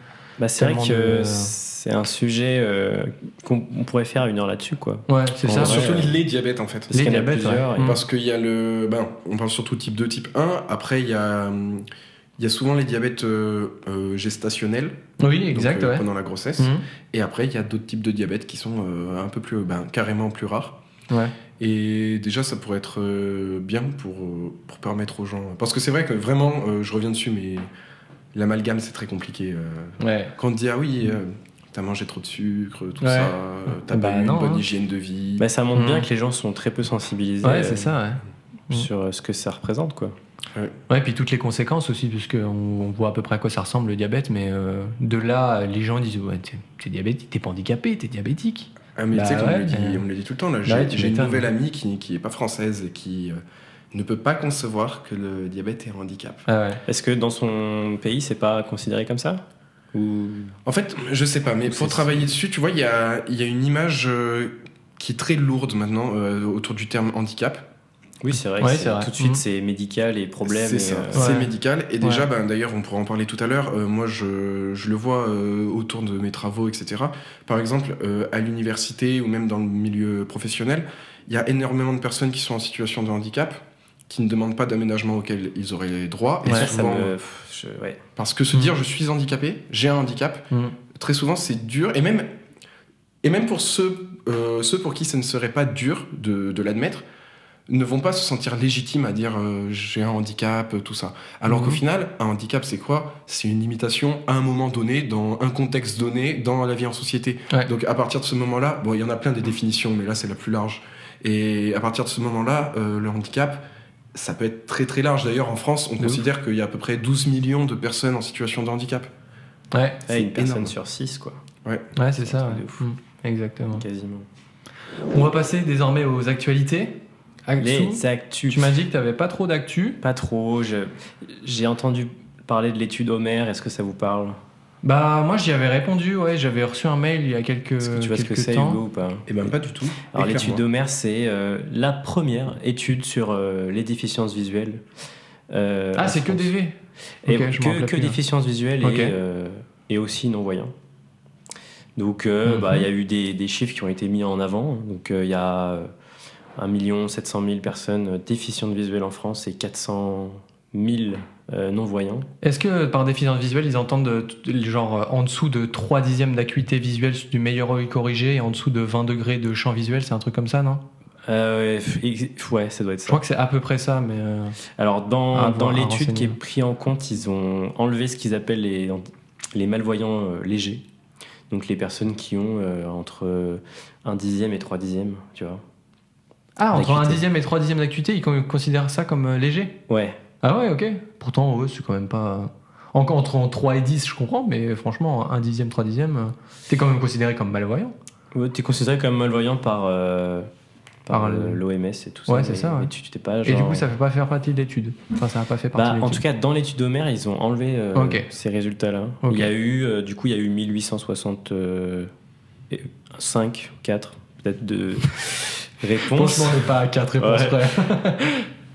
[SPEAKER 1] C'est vrai que c'est un sujet qu'on pourrait faire 1 heure là-dessus, quoi.
[SPEAKER 2] Ouais, c'est ça.
[SPEAKER 3] Surtout les diabètes, en fait.
[SPEAKER 2] Les diabètes,
[SPEAKER 3] Parce qu'il y a on parle surtout type 2, type 1. Après, il y a souvent les diabètes gestationnels.
[SPEAKER 2] Oui, exact,
[SPEAKER 3] donc, pendant la grossesse. Et après, il y a d'autres types de diabètes qui sont un peu plus, carrément plus rares.
[SPEAKER 2] Ouais.
[SPEAKER 3] Et déjà, ça pourrait être bien pour permettre aux gens... Parce que c'est vrai que vraiment, je reviens dessus, mais l'amalgame, c'est très compliqué. Quand on te dit, ah oui... t'as mangé trop de sucre, tout ça, t'as pas eu une bonne hygiène de vie.
[SPEAKER 1] Ça montre bien que les gens sont très peu sensibilisés
[SPEAKER 2] c'est ça,
[SPEAKER 1] sur ce que ça représente, quoi.
[SPEAKER 2] Ouais, puis toutes les conséquences aussi, puisqu'on voit à peu près à quoi ça ressemble le diabète, mais de là, les gens disent t'es diabétique, t'es pas handicapé, t'es diabétique.
[SPEAKER 3] Ah, mais tu sais qu'on me le dit tout le temps. Là, j'ai une nouvelle amie qui est pas française et qui ne peut pas concevoir que le diabète est un handicap.
[SPEAKER 1] Est-ce que dans son pays, c'est pas considéré comme ça ?
[SPEAKER 3] En fait, je sais pas, mais pour travailler dessus, tu vois, il y a une image qui est très lourde maintenant autour du terme handicap.
[SPEAKER 1] Oui, c'est vrai. Tout de suite, c'est médical et problème.
[SPEAKER 3] C'est ça, c'est médical. Et déjà, d'ailleurs, on pourra en parler tout à l'heure. Moi, je le vois autour de mes travaux, etc. Par exemple, à l'université ou même dans le milieu professionnel, il y a énormément de personnes qui sont en situation de handicap, qui ne demandent pas d'aménagement auquel ils auraient droit. Et souvent, parce que se dire je suis handicapé, j'ai un handicap, très souvent c'est dur. Et même pour ceux pour qui ce ne serait pas dur de l'admettre, ne vont pas se sentir légitimes à dire j'ai un handicap, tout ça. Alors qu'au final, un handicap c'est quoi ? C'est une limitation à un moment donné, dans un contexte donné, dans la vie en société. Donc à partir de ce moment-là, il y en a plein des définitions, mais là c'est la plus large. Et à partir de ce moment-là, le handicap, ça peut être très très large. D'ailleurs, en France, on considère qu'il y a à peu près 12 millions de personnes en situation de handicap.
[SPEAKER 1] C'est une personne sur 6, quoi.
[SPEAKER 2] Ouais, c'est ça. Exactement.
[SPEAKER 1] Quasiment.
[SPEAKER 2] On va passer désormais aux actualités.
[SPEAKER 1] Les actus.
[SPEAKER 2] Tu m'as dit que tu n'avais pas trop d'actu.
[SPEAKER 1] Pas trop. J'ai entendu parler de l'étude Homer. Est-ce que ça vous parle ?
[SPEAKER 2] Moi j'y avais répondu, j'avais reçu un mail il y a quelques temps. Est-ce que tu vois ce que c'est,
[SPEAKER 1] Hugo, ou pas ?
[SPEAKER 3] Eh ben pas du tout.
[SPEAKER 1] Alors l'étude Homer, c'est la première étude sur les déficiences visuelles.
[SPEAKER 2] C'est que DV.
[SPEAKER 1] Que déficiences visuelles et aussi non-voyants. Donc il y a eu des chiffres qui ont été mis en avant. Donc il y a 1 700 000 personnes déficientes visuelles en France et 400 000 non-voyants.
[SPEAKER 2] Est-ce que par déficience visuelle, ils entendent genre en dessous de 3/10 d'acuité visuelle du meilleur œil corrigé et en dessous de 20 degrés de champ visuel, c'est un truc comme ça, non ?
[SPEAKER 1] Ouais, ça doit être ça.
[SPEAKER 2] Je crois que c'est à peu près ça, mais...
[SPEAKER 1] Alors, dans l'étude qui est prise en compte, ils ont enlevé ce qu'ils appellent les malvoyants légers. Donc, les personnes qui ont entre 1/10 et 3/10, tu vois.
[SPEAKER 2] Entre 1/10 et 3/10 d'acuité, ils considèrent ça comme léger ?
[SPEAKER 1] Ouais.
[SPEAKER 2] Ah ouais, ok. Pourtant, c'est quand même pas... Entre 3 et 10, je comprends, mais franchement, 1/10, 3/10, t'es quand même considéré comme malvoyant.
[SPEAKER 1] Ouais, t'es considéré comme malvoyant par l'OMS et tout ça.
[SPEAKER 2] Ouais, c'est ça. Ouais.
[SPEAKER 1] Tu t'es pas,
[SPEAKER 2] Et du coup, ça fait pas faire partie de l'étude. Enfin, ça n'a pas fait partie de l'étude.
[SPEAKER 1] En tout cas, dans l'étude Homer, ils ont enlevé ces résultats-là. Il y a eu 1865, 4 peut-être de réponses.
[SPEAKER 2] Franchement, on n'est pas à 4 réponses près.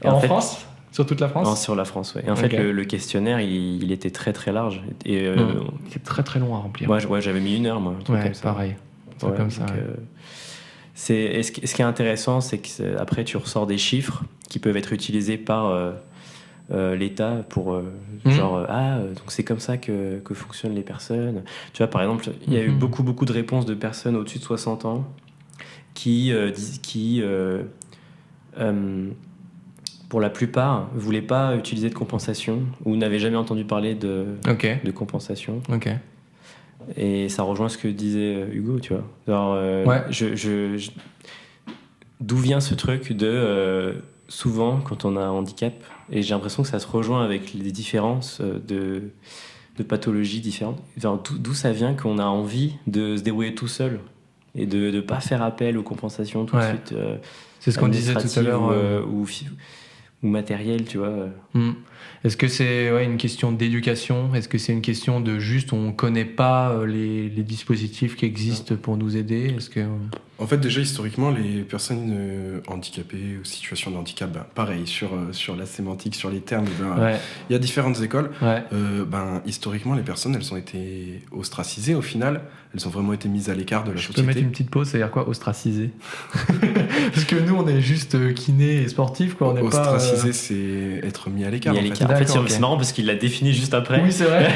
[SPEAKER 2] En France ? Sur toute la France ?
[SPEAKER 1] Non, sur la France, oui. Et en fait, le questionnaire, il était très très large. Et,
[SPEAKER 2] c'est très très long à remplir.
[SPEAKER 1] Moi, j'avais mis 1 heure, moi.
[SPEAKER 2] Pareil. C'est comme ça.
[SPEAKER 1] Ce qui est intéressant, c'est qu'après, tu ressors des chiffres qui peuvent être utilisés par l'État pour donc c'est comme ça que fonctionnent les personnes. Tu vois, par exemple, il y a eu beaucoup de réponses de personnes au-dessus de 60 ans qui pour la plupart, ne voulaient pas utiliser de compensation ou n'avaient jamais entendu parler de compensation. Et ça rejoint ce que disait Hugo, tu vois. Alors, d'où vient ce truc de souvent quand on a un handicap, et j'ai l'impression que ça se rejoint avec les différences de pathologies différentes. D'où ça vient qu'on a envie de se débrouiller tout seul et de ne pas faire appel aux compensations tout de suite.
[SPEAKER 2] C'est ce qu'on disait tout à l'heure.
[SPEAKER 1] Ou matériel, tu vois.
[SPEAKER 2] Est-ce que c'est une question d'éducation ? Est-ce que c'est une question de juste on connaît pas les dispositifs qui existent pour nous aider ? Est-ce que
[SPEAKER 3] En fait, déjà, historiquement, les personnes handicapées ou situation de handicap, pareil, sur la sémantique, sur les termes, il y a différentes écoles.
[SPEAKER 2] Ouais.
[SPEAKER 3] Historiquement, les personnes, elles ont été ostracisées au final. Elles ont vraiment été mises à l'écart de la
[SPEAKER 2] Je
[SPEAKER 3] société.
[SPEAKER 2] peux mettre une petite pause, c'est-à-dire quoi, ostracisé? Parce que nous, on est juste kiné et sportif, quoi. On n'est pas.
[SPEAKER 3] Ostracisé, c'est être mis à l'écart.
[SPEAKER 1] Mis à
[SPEAKER 3] en fait.
[SPEAKER 1] l'écart. En fait,
[SPEAKER 2] D'accord,
[SPEAKER 1] c'est
[SPEAKER 2] ok.
[SPEAKER 1] marrant parce qu'il l'a défini juste après.
[SPEAKER 2] Oui, c'est vrai.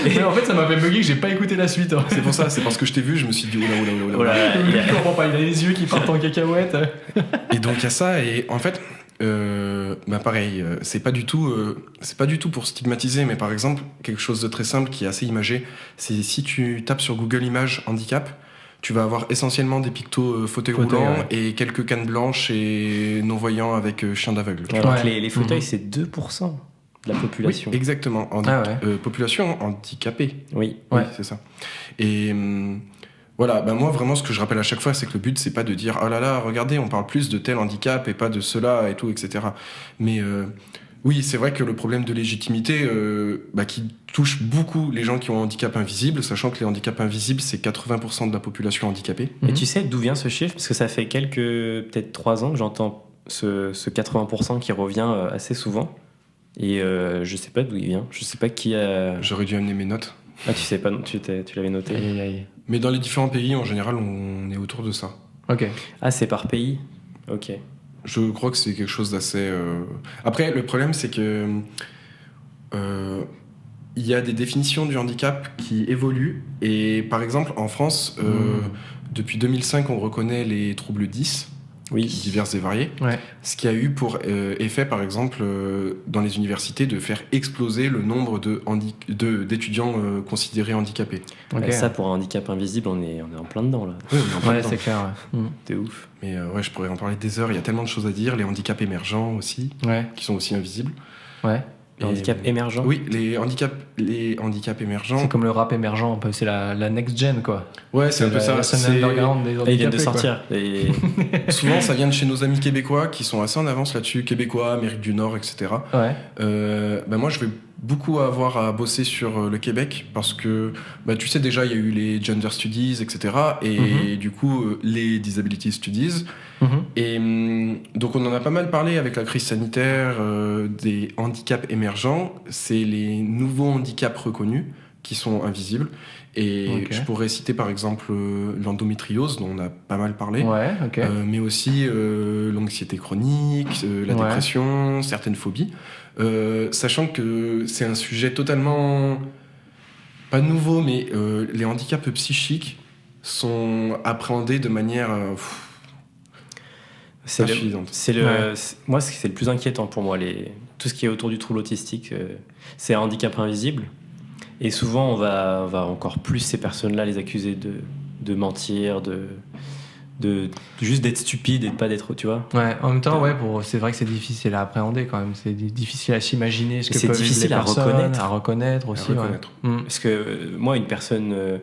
[SPEAKER 2] Mais en fait, ça m'a fait bugger que j'ai pas écouté la suite.
[SPEAKER 3] C'est pour ça, c'est parce que je t'ai vu, je me suis dit, oula.
[SPEAKER 1] Voilà,
[SPEAKER 2] Je comprends pas, il a les yeux qui partent en cacahuète.
[SPEAKER 3] Et donc il y a ça, et en fait, pareil, c'est pas du tout pour stigmatiser, mais par exemple, quelque chose de très simple qui est assez imagé, c'est si tu tapes sur Google Images handicap, tu vas avoir essentiellement des pictos fauteuil roulant et quelques cannes blanches et non-voyants avec chien d'aveugle.
[SPEAKER 1] Alors
[SPEAKER 2] Ouais.
[SPEAKER 1] que les fauteuils, c'est 2% de la population.
[SPEAKER 3] Oui, exactement. Population handicapée.
[SPEAKER 1] Oui.
[SPEAKER 3] Oui,
[SPEAKER 2] Ouais.
[SPEAKER 3] c'est ça. Et voilà, moi vraiment ce que je rappelle à chaque fois, c'est que le but c'est pas de dire oh là là, regardez, on parle plus de tel handicap et pas de cela et tout, etc. Mais oui, c'est vrai que le problème de légitimité qui touche beaucoup les gens qui ont un handicap invisible, sachant que les handicaps invisibles, c'est 80% de la population handicapée.
[SPEAKER 1] Et tu sais d'où vient ce chiffre? Parce que ça fait peut-être 3 ans que j'entends ce 80% qui revient assez souvent. Et je sais pas d'où il vient. Je sais pas qui a.
[SPEAKER 3] J'aurais dû amener mes notes.
[SPEAKER 1] Ah, tu sais pas, tu l'avais noté.
[SPEAKER 2] Aïe, aïe.
[SPEAKER 3] Mais dans les différents pays, en général, on est autour de ça.
[SPEAKER 2] Ok.
[SPEAKER 1] Ah, c'est par pays? Ok.
[SPEAKER 3] Je crois que c'est quelque chose d'assez... Après, le problème, c'est que il y a des définitions du handicap qui évoluent. Et par exemple, en France, depuis 2005, on reconnaît les troubles 10,
[SPEAKER 1] Oui.
[SPEAKER 3] divers et variés.
[SPEAKER 2] Ouais.
[SPEAKER 3] Ce qui a eu pour effet, par exemple, dans les universités, de faire exploser le nombre d'étudiants considérés handicapés.
[SPEAKER 2] Ok.
[SPEAKER 1] Ça, pour un handicap invisible, on est en plein dedans, là.
[SPEAKER 3] Oui, on est en plein
[SPEAKER 2] Ouais,
[SPEAKER 3] dedans.
[SPEAKER 2] c'est clair. Ouais.
[SPEAKER 1] De ouf.
[SPEAKER 3] Mais je pourrais en parler des heures. Il y a tellement de choses à dire. Les handicaps émergents aussi,
[SPEAKER 2] Ouais.
[SPEAKER 3] qui sont aussi invisibles.
[SPEAKER 2] Ouais.
[SPEAKER 1] Le handicap émergent?
[SPEAKER 3] Oui, les handicaps émergents.
[SPEAKER 2] C'est comme le rap émergent, un peu. C'est la next gen, quoi.
[SPEAKER 3] Ouais, c'est un peu ça.
[SPEAKER 2] La scène underground des
[SPEAKER 1] Et ils viennent de
[SPEAKER 2] handicapés, quoi.
[SPEAKER 1] sortir. Et...
[SPEAKER 3] Souvent, ça vient de chez nos amis québécois qui sont assez en avance là-dessus. Québécois, Amérique du Nord, etc.
[SPEAKER 2] Ouais.
[SPEAKER 3] Moi, je vais beaucoup avoir à bosser sur le Québec parce que, tu sais, déjà, il y a eu les Gender Studies, etc. Et du coup, les Disability Studies. Et donc, on en a pas mal parlé avec la crise sanitaire des handicaps émergents. C'est les nouveaux handicaps reconnus qui sont invisibles. Et je pourrais citer par exemple l'endométriose, dont on a pas mal parlé.
[SPEAKER 2] Ouais, ok.
[SPEAKER 3] Mais aussi l'anxiété chronique, la dépression, certaines phobies. Sachant que c'est un sujet totalement pas nouveau, mais les handicaps psychiques sont appréhendés de manière insuffisante.
[SPEAKER 1] Moi, c'est le plus inquiétant pour moi. Tout ce qui est autour du trouble autistique, c'est un handicap invisible. Et souvent, on va encore plus ces personnes-là les accuser de mentir, juste d'être stupide et de pas d'être, tu vois.
[SPEAKER 2] Ouais, en même temps, c'est vrai que c'est difficile à appréhender quand même. C'est difficile à s'imaginer ce que
[SPEAKER 1] C'est
[SPEAKER 2] peuvent vivre
[SPEAKER 1] difficile
[SPEAKER 2] les
[SPEAKER 1] à
[SPEAKER 2] personnes,
[SPEAKER 1] reconnaître.
[SPEAKER 2] à reconnaître aussi.
[SPEAKER 1] Parce que moi, une personne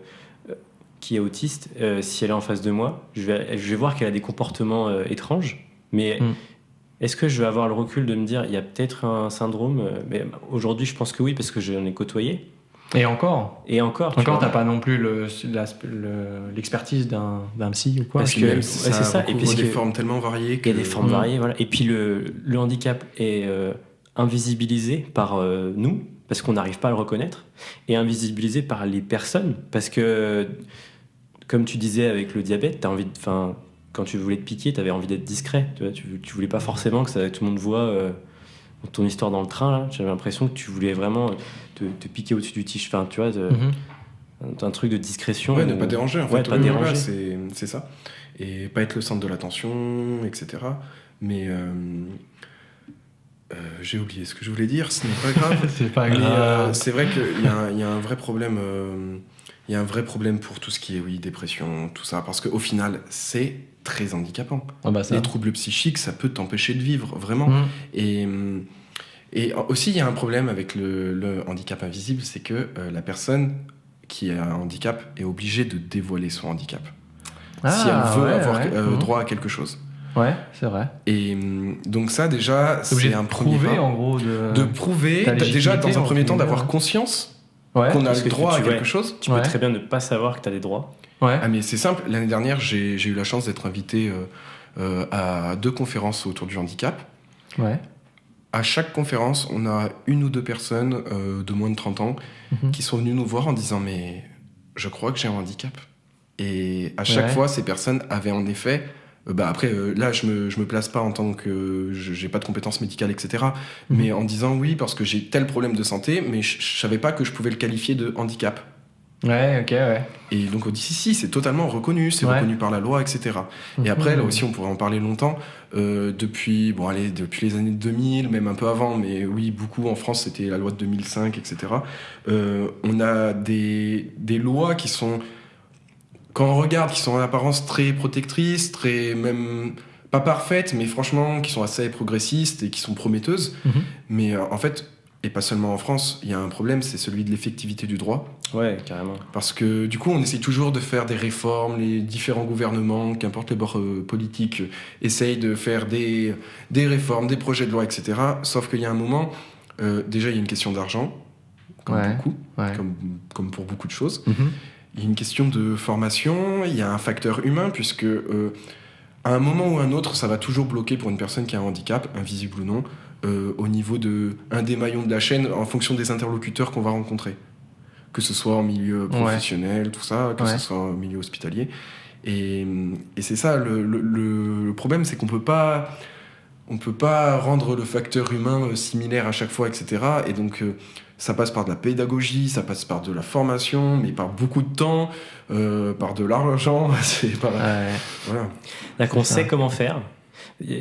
[SPEAKER 1] qui est autiste, si elle est en face de moi, je vais voir qu'elle a des comportements étranges, mais est-ce que je vais avoir le recul de me dire il y a peut-être un syndrome? Mais aujourd'hui, je pense que oui, parce que j'en ai côtoyé.
[SPEAKER 2] Et encore, t'as pas non plus l'expertise d'un psy ou quoi.
[SPEAKER 3] Parce que c'est ça. Et puis il y a des formes tellement variées.
[SPEAKER 1] Il y a des formes variées, voilà. Et puis le handicap est invisibilisé par nous, parce qu'on n'arrive pas à le reconnaître, et invisibilisé par les personnes, parce que, comme tu disais avec le diabète, quand tu voulais te piquer, tu avais envie d'être discret. Tu voulais pas forcément que tout le monde voit ton histoire dans le train. Là. J'avais l'impression que tu voulais vraiment te piquer au-dessus du t-shirt. Enfin, tu vois, un truc de discrétion.
[SPEAKER 3] Ouais, ne pas déranger, en fait.
[SPEAKER 1] Pas déranger.
[SPEAKER 3] C'est ça. Et pas être le centre de l'attention, etc. Mais j'ai oublié ce que je voulais dire, ce n'est pas grave.
[SPEAKER 2] C'est pas grave.
[SPEAKER 3] Mais c'est vrai qu'il y a un vrai problème. Il y a un vrai problème pour tout ce qui est dépression, tout ça, parce qu'au final, c'est très handicapant. Les troubles psychiques, ça peut t'empêcher de vivre, vraiment. Et aussi, il y a un problème avec le handicap invisible, c'est que la personne qui a un handicap est obligée de dévoiler son handicap. Si elle veut avoir droit à quelque chose.
[SPEAKER 2] Ouais, c'est vrai.
[SPEAKER 3] Et donc ça, déjà, c'est un premier pas.
[SPEAKER 2] En gros,
[SPEAKER 3] de prouver, déjà, dans un premier temps, d'avoir conscience
[SPEAKER 2] Ouais.
[SPEAKER 3] qu'on a
[SPEAKER 1] Parce
[SPEAKER 3] le
[SPEAKER 1] que
[SPEAKER 3] droit à
[SPEAKER 1] tu-
[SPEAKER 3] quelque
[SPEAKER 1] ouais.
[SPEAKER 3] chose.
[SPEAKER 1] Tu peux très bien ne pas savoir que tu as des droits.
[SPEAKER 2] Ouais.
[SPEAKER 3] Ah mais c'est simple, l'année dernière j'ai eu la chance d'être invité à 2 conférences autour du handicap.
[SPEAKER 2] Ouais.
[SPEAKER 3] À chaque conférence, on a 1 ou 2 personnes de moins de 30 ans qui sont venues nous voir en disant mais je crois que j'ai un handicap. Et à chaque fois, ces personnes avaient en effet... après, là, je me place pas en tant que... j'ai pas de compétences médicales, etc. Mais en disant oui, parce que j'ai tel problème de santé, mais je savais pas que je pouvais le qualifier de handicap.
[SPEAKER 2] Ouais, ok, ouais.
[SPEAKER 3] Et donc on dit si, c'est totalement reconnu, c'est reconnu par la loi, etc. Et après, là aussi, on pourrait en parler longtemps. Depuis les années 2000, même un peu avant, mais oui, beaucoup en France, c'était la loi de 2005, etc. On a des lois qui sont, quand on regarde, qui sont en apparence très protectrices, très même pas parfaites, mais franchement, qui sont assez progressistes et qui sont prometteuses. Mais en fait, et pas seulement en France, il y a un problème, c'est celui de l'effectivité du droit.
[SPEAKER 1] Ouais, carrément.
[SPEAKER 3] Parce que du coup, on essaye toujours de faire des réformes, les différents gouvernements, qu'importe les bords politiques, essayent de faire des réformes, des projets de loi, etc. Sauf qu'il y a un moment, déjà, il y a une question d'argent, comme beaucoup, comme pour beaucoup de choses. Il y a une question de formation, il y a un facteur humain, puisque à un moment ou un autre, ça va toujours bloquer pour une personne qui a un handicap, invisible ou non, au niveau de un des maillons de la chaîne, en fonction des interlocuteurs qu'on va rencontrer. Que ce soit en milieu professionnel, tout ça, que ce soit en milieu hospitalier. Et c'est ça, le problème, c'est qu'on peut pas rendre le facteur humain similaire à chaque fois, etc. Et donc, ça passe par de la pédagogie, ça passe par de la formation, mais par beaucoup de temps, par de l'argent. Voilà.
[SPEAKER 1] Donc on sait comment faire.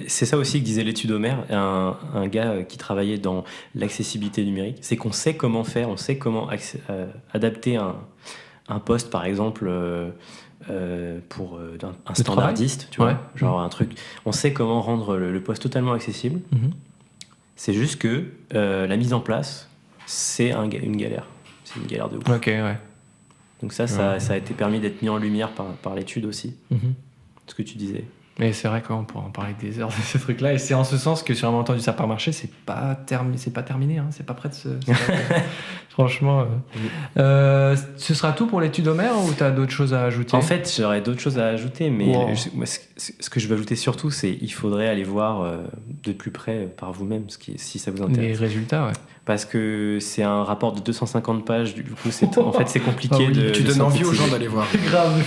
[SPEAKER 1] C'est ça aussi que disait l'étude Homer, un gars qui travaillait dans l'accessibilité numérique. C'est qu'on sait comment faire, on sait comment adapter un poste, par exemple, pour un standardiste, tu vois, genre un truc. On sait comment rendre le poste totalement accessible. C'est juste que la mise en place, c'est une galère. C'est une galère de ouf.
[SPEAKER 2] Ok, ouais.
[SPEAKER 1] Donc ça a été permis d'être mis en lumière par l'étude aussi. Ce que tu disais.
[SPEAKER 2] Mais c'est vrai qu'on pourrait en parler des heures de ces trucs-là. Et c'est en ce sens que sur un montant du supermarché, c'est pas terminé, hein, c'est pas prêt de se... Franchement. Ce sera tout pour l'étude Homer ou tu as d'autres choses à ajouter ?
[SPEAKER 1] En fait, j'aurais d'autres choses à ajouter, mais moi, ce que je veux ajouter surtout, c'est qu'il faudrait aller voir de plus près par vous-même, si ça vous intéresse.
[SPEAKER 2] Les résultats, ouais.
[SPEAKER 1] Parce que c'est un rapport de 250 pages, du coup, en fait, c'est compliqué de...
[SPEAKER 3] Tu donnes envie aux gens d'aller voir.
[SPEAKER 2] Grave,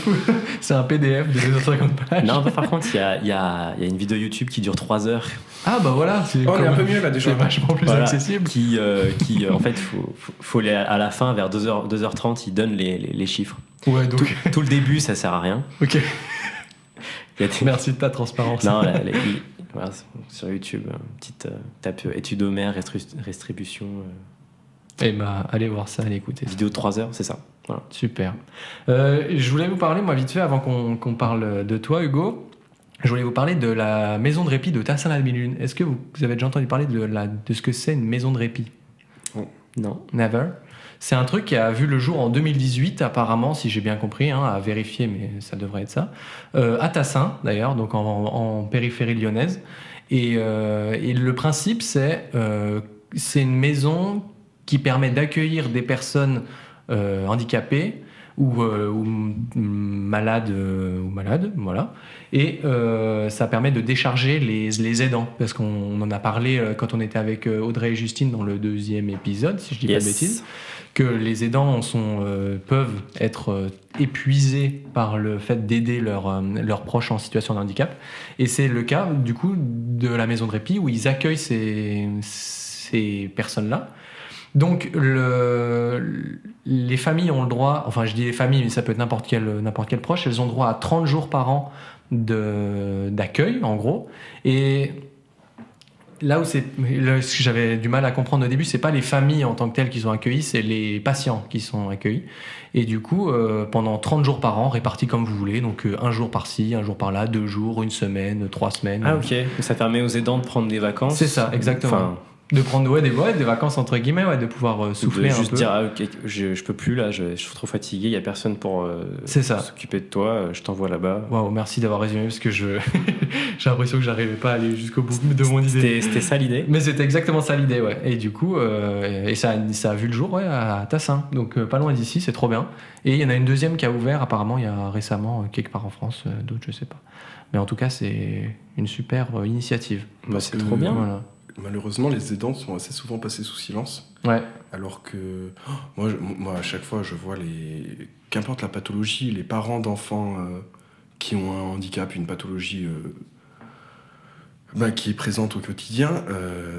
[SPEAKER 2] c'est un PDF de 250 pages.
[SPEAKER 1] Non, par contre, il y a une vidéo YouTube qui dure 3 heures.
[SPEAKER 2] Ah bah voilà,
[SPEAKER 3] on est un peu mieux là déjà.
[SPEAKER 2] C'est vachement plus accessible.
[SPEAKER 1] Qui en fait, faut aller à la fin, vers 2h30, il donne les chiffres.
[SPEAKER 2] Ouais, donc...
[SPEAKER 1] Tout le début, ça sert à rien.
[SPEAKER 2] Ok. Merci de ta transparence.
[SPEAKER 1] Non, voilà, sur YouTube, petite tape étude Homer, restribution.
[SPEAKER 2] Et bah, allez voir ça, allez écouter.
[SPEAKER 1] Vidéo de 3 heures, c'est ça. Voilà.
[SPEAKER 2] Super. Je voulais vous parler, moi, vite fait, avant qu'on parle de toi, Hugo. Je voulais vous parler de la maison de répit de Tassin-la-Demi-Lune. Est-ce que vous avez déjà entendu parler de ce que c'est une maison de répit ?
[SPEAKER 1] Non.
[SPEAKER 2] Never. C'est un truc qui a vu le jour en 2018, apparemment, si j'ai bien compris, à vérifier, mais ça devrait être ça. À Tassin, d'ailleurs, donc en périphérie lyonnaise. Et le principe, c'est une maison qui permet d'accueillir des personnes handicapées ou malades, voilà. Et ça permet de décharger les aidants, parce qu'on en a parlé quand on était avec Audrey et Justine dans le 2e épisode, si je dis pas de bêtises, que les aidants peuvent être épuisés par le fait d'aider leurs proches en situation de handicap. Et c'est le cas, du coup, de la maison de répit, où ils accueillent ces personnes-là. Donc, les familles ont le droit, enfin je dis les familles, mais ça peut être n'importe quel proche, elles ont droit à 30 jours par an d'accueil, en gros. Et là ce que j'avais du mal à comprendre au début, c'est pas les familles en tant que telles qui sont accueillies, c'est les patients qui sont accueillis. Et du coup, pendant 30 jours par an, répartis comme vous voulez, donc un jour par-ci, un jour par-là, 2 jours, 1 semaine, 3 semaines.
[SPEAKER 1] Ah ok, ça permet aux aidants de prendre des vacances.
[SPEAKER 2] C'est ça, exactement. De prendre des vacances entre guillemets, de pouvoir souffler
[SPEAKER 1] de
[SPEAKER 2] un
[SPEAKER 1] juste
[SPEAKER 2] peu.
[SPEAKER 1] dire ah, ok, je peux plus là, je suis trop fatigué, il y a personne pour
[SPEAKER 2] C'est ça.
[SPEAKER 1] s'occuper de toi, je t'envoie là-bas.
[SPEAKER 2] Waouh, merci d'avoir résumé parce que j'ai l'impression que j'arrivais pas à aller jusqu'au bout de mon idée.
[SPEAKER 1] C'était ça l'idée.
[SPEAKER 2] Mais c'était exactement ça l'idée, ouais. Et du coup, et ça a vu le jour, à Tassin, donc pas loin d'ici, c'est trop bien. Et il y en a une deuxième qui a ouvert apparemment il y a récemment quelque part en France, d'autres je sais pas. Mais en tout cas, c'est une super initiative.
[SPEAKER 1] Bah, c'est trop bien.
[SPEAKER 2] Voilà.
[SPEAKER 3] Malheureusement, les aidants sont assez souvent passés sous silence.
[SPEAKER 2] Ouais.
[SPEAKER 3] Alors que moi, à chaque fois, je vois qu'importe la pathologie, les parents d'enfants qui ont un handicap, une pathologie qui est présente au quotidien,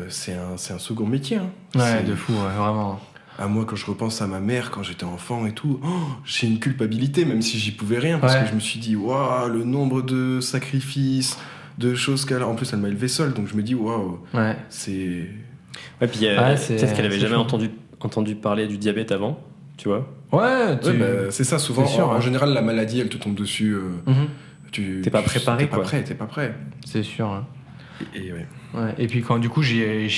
[SPEAKER 3] c'est un second métier. Hein.
[SPEAKER 2] Ouais, de fou, ouais, vraiment.
[SPEAKER 3] À moi, quand je repense à ma mère quand j'étais enfant et tout, j'ai une culpabilité, même si j'y pouvais rien, parce que je me suis dit, waouh, le nombre de sacrifices, de choses qu'elle a. En plus, elle m'a élevé seule, donc je me dis, waouh, c'est.
[SPEAKER 1] Ouais, puis peut-être qu'elle avait jamais entendu parler du diabète avant, tu vois.
[SPEAKER 2] Ouais,
[SPEAKER 3] c'est ça, souvent.
[SPEAKER 2] sûr,
[SPEAKER 3] en général, la maladie, elle te tombe dessus.
[SPEAKER 1] T'es pas préparé, quoi.
[SPEAKER 3] T'es pas prêt.
[SPEAKER 2] C'est sûr. Hein.
[SPEAKER 3] Et ouais.
[SPEAKER 2] Ouais, et puis quand du coup j'y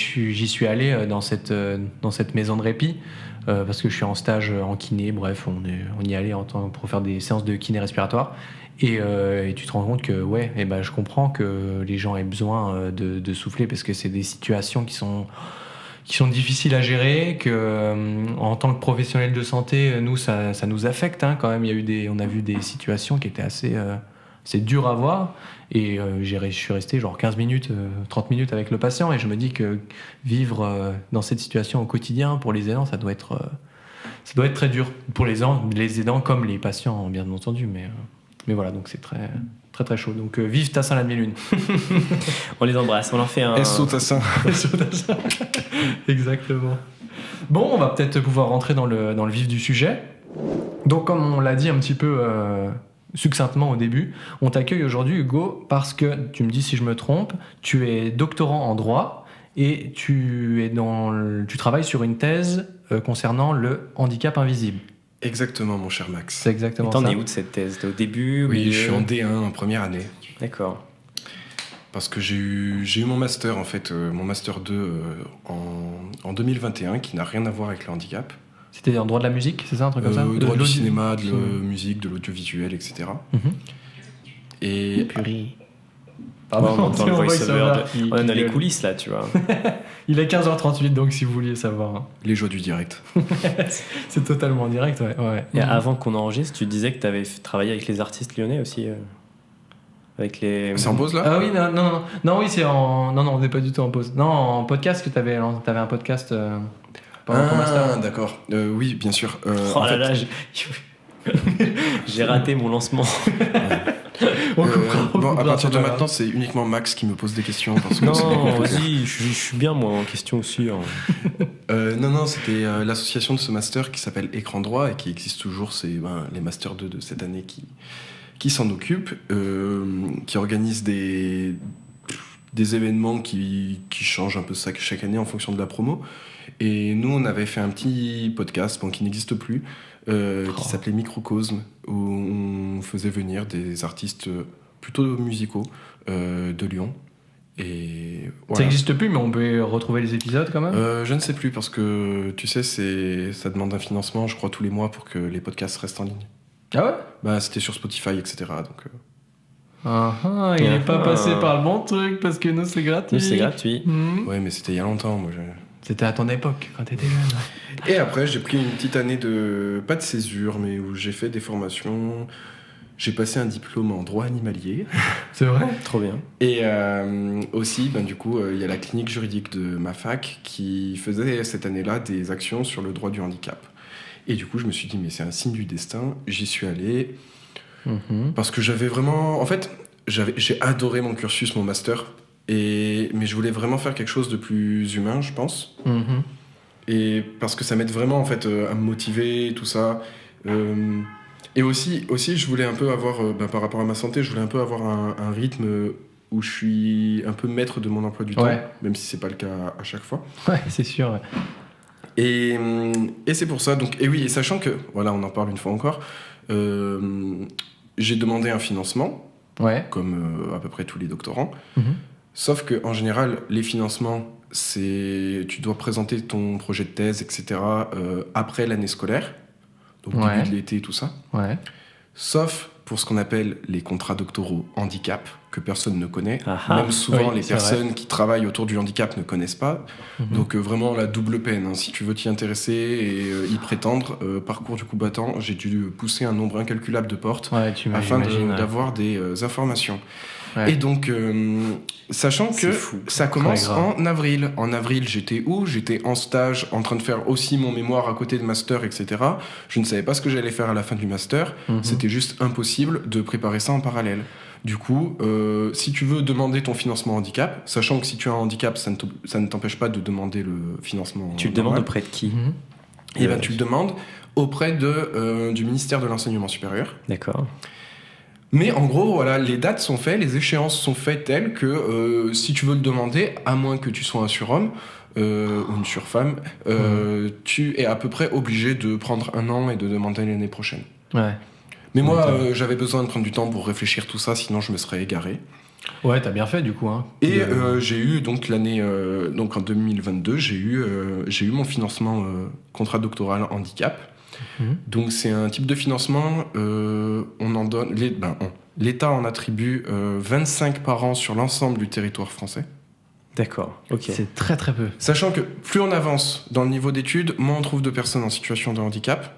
[SPEAKER 2] suis allé dans cette maison de répit parce que je suis en stage en kiné, bref on y allait pour faire des séances de kiné respiratoire et tu te rends compte que je comprends que les gens aient besoin de souffler parce que c'est des situations qui sont difficiles à gérer, que en tant que professionnel de santé nous ça nous affecte quand même. On a vu des situations qui étaient assez c'est dur à voir et je suis resté genre 15 minutes, 30 minutes avec le patient et je me dis que vivre dans cette situation au quotidien pour les aidants, ça doit être très dur pour les aidants comme les patients bien entendu, mais voilà, donc c'est très très très chaud. Donc vive Tassin la demi-lune.
[SPEAKER 1] On les embrasse, on leur fait un
[SPEAKER 3] SO Tassin.
[SPEAKER 2] SO Tassin. Exactement. Bon, on va peut-être pouvoir rentrer dans le vif du sujet. Donc comme on l'a dit un petit peu succinctement au début, on t'accueille aujourd'hui Hugo parce que, tu me dis si je me trompe, tu es doctorant en droit et tu travailles sur une thèse concernant le handicap invisible.
[SPEAKER 3] Exactement, mon cher Max.
[SPEAKER 2] C'est exactement ça.
[SPEAKER 1] T'en es où de cette thèse? T'es au début?
[SPEAKER 3] Oui, je suis en D1 en première année.
[SPEAKER 1] D'accord.
[SPEAKER 3] Parce que j'ai eu mon master, en fait, mon master 2 en 2021, qui n'a rien à voir avec le handicap.
[SPEAKER 2] C'était en droit de la musique, c'est ça, un truc comme ça?
[SPEAKER 3] Droit du cinéma, de la musique, de l'audiovisuel, etc. Et
[SPEAKER 2] Purée.
[SPEAKER 1] Pardon, on entend le voice-over. On a les
[SPEAKER 2] gueule.
[SPEAKER 1] coulisses là, tu vois.
[SPEAKER 2] Il est 15h38, donc si vous vouliez savoir.
[SPEAKER 3] les joies du direct.
[SPEAKER 2] C'est totalement en direct, ouais.
[SPEAKER 1] Et avant qu'on enregistre, tu disais que tu avais travaillé avec les artistes lyonnais aussi. Avec les...
[SPEAKER 3] C'est en pause là?
[SPEAKER 2] Ah oui, non, oui, c'est en. Non, on n'est pas du tout en pause. Non, en podcast, que t'avais un podcast pendant ton master.
[SPEAKER 3] D'accord. Oui, bien sûr.
[SPEAKER 1] Oh là là, j'ai raté mon lancement.
[SPEAKER 3] À partir de maintenant, c'est uniquement Max qui me pose des questions. Parce que
[SPEAKER 1] non, vas-y, je suis bien moi en question aussi.
[SPEAKER 3] Non, c'était l'association de ce master qui s'appelle Écran Droit et qui existe toujours. C'est les masters 2 de cette année qui s'en occupent, qui organisent des événements qui changent un peu ça chaque année en fonction de la promo. Et nous, on avait fait un petit podcast qui n'existe plus, qui s'appelait Microcosme, où on faisait venir des artistes plutôt musicaux de Lyon. Et voilà.
[SPEAKER 2] Ça n'existe plus, mais on peut retrouver les épisodes quand même.
[SPEAKER 3] Je ne sais plus, parce que tu sais, ça demande un financement, je crois, tous les mois pour que les podcasts restent en ligne.
[SPEAKER 2] Ah ouais?
[SPEAKER 3] C'était sur Spotify, etc. Donc,
[SPEAKER 2] il n'est pas passé par le bon truc, parce que nous, c'est gratuit.
[SPEAKER 1] Nous, c'est gratuit.
[SPEAKER 3] Ouais, mais c'était il y a longtemps.
[SPEAKER 2] C'était à ton époque, quand t'étais jeune.
[SPEAKER 3] Et après, j'ai pris une petite année pas de césure, mais où j'ai fait des formations. J'ai passé un diplôme en droit animalier.
[SPEAKER 2] C'est vrai?
[SPEAKER 1] Trop bien.
[SPEAKER 3] Et aussi, du coup, il y a la clinique juridique de ma fac qui faisait cette année-là des actions sur le droit du handicap. Et du coup, je me suis dit, mais c'est un signe du destin. J'y suis allé parce que j'avais vraiment... En fait, j'ai adoré mon cursus, mon master. Mais je voulais vraiment faire quelque chose de plus humain, je pense. Et parce que ça m'aide vraiment, en fait, à me motiver, tout ça. Et aussi, je voulais un peu avoir, par rapport à ma santé, je voulais un peu avoir un rythme où je suis un peu maître de mon emploi du temps, même si c'est pas le cas à chaque fois.
[SPEAKER 2] Ouais, c'est sûr. Ouais.
[SPEAKER 3] Et c'est pour ça. Donc, et sachant que, voilà, on en parle une fois encore, j'ai demandé un financement, comme à peu près tous les doctorants. Sauf qu'en général, les financements, tu dois présenter ton projet de thèse, etc. Après l'année scolaire, donc
[SPEAKER 2] Ouais.
[SPEAKER 3] début de l'été, tout ça.
[SPEAKER 2] Ouais.
[SPEAKER 3] Sauf pour ce qu'on appelle les contrats doctoraux handicap, que personne ne connaît.
[SPEAKER 1] Ah ah.
[SPEAKER 3] Même souvent,
[SPEAKER 2] Oui,
[SPEAKER 3] les
[SPEAKER 2] c'est
[SPEAKER 3] personnes qui travaillent autour du handicap ne connaissent pas.
[SPEAKER 2] Mhm.
[SPEAKER 3] Donc vraiment la double peine. Hein. Si tu veux t'y intéresser et y prétendre, parcours du combattant, j'ai dû pousser un nombre incalculable de portes
[SPEAKER 2] Ouais,
[SPEAKER 3] afin
[SPEAKER 2] j'imagine, ouais.
[SPEAKER 3] d'avoir des informations.
[SPEAKER 2] Ouais.
[SPEAKER 3] Et donc, sachant
[SPEAKER 1] C'est
[SPEAKER 3] que
[SPEAKER 1] fou.
[SPEAKER 3] ça commence
[SPEAKER 2] Très grave.
[SPEAKER 3] en avril. En avril, j'étais où ? J'étais en stage, en train de faire aussi mon mémoire à côté de master, etc. Je ne savais pas ce que j'allais faire à la fin du master.
[SPEAKER 2] Mhm.
[SPEAKER 3] C'était juste impossible de préparer ça en parallèle. Du coup, si tu veux demander ton financement handicap, sachant que si tu as un handicap, ça ne t'empêche pas de demander le financement
[SPEAKER 1] Tu le demandes
[SPEAKER 3] normal,
[SPEAKER 1] auprès de qui?
[SPEAKER 2] Mhm.
[SPEAKER 3] et ben, tu le demandes auprès du ministère de l'Enseignement supérieur.
[SPEAKER 1] D'accord.
[SPEAKER 3] Mais en gros, voilà, les dates sont faites, les échéances sont faites telles que si tu veux le demander, à moins que tu sois un surhomme ou une surfemme, tu es à peu près obligé de prendre 1 an et de demander l'année prochaine.
[SPEAKER 2] Ouais.
[SPEAKER 3] Mais moi,
[SPEAKER 2] D'accord.
[SPEAKER 3] j'avais besoin de prendre du temps pour réfléchir tout ça, sinon je me serais égaré.
[SPEAKER 2] Ouais, t'as bien fait du coup. Hein.
[SPEAKER 3] Et j'ai eu donc l'année, donc en 2022, j'ai eu mon financement contrat doctoral handicap.
[SPEAKER 2] Mhm.
[SPEAKER 3] Donc c'est un type de financement, on en donne, l'État en attribue 25 par an sur l'ensemble du territoire français.
[SPEAKER 1] D'accord. Ok.
[SPEAKER 2] C'est très très peu.
[SPEAKER 3] Sachant que plus on avance dans le niveau d'études, moins on trouve de personnes en situation de handicap.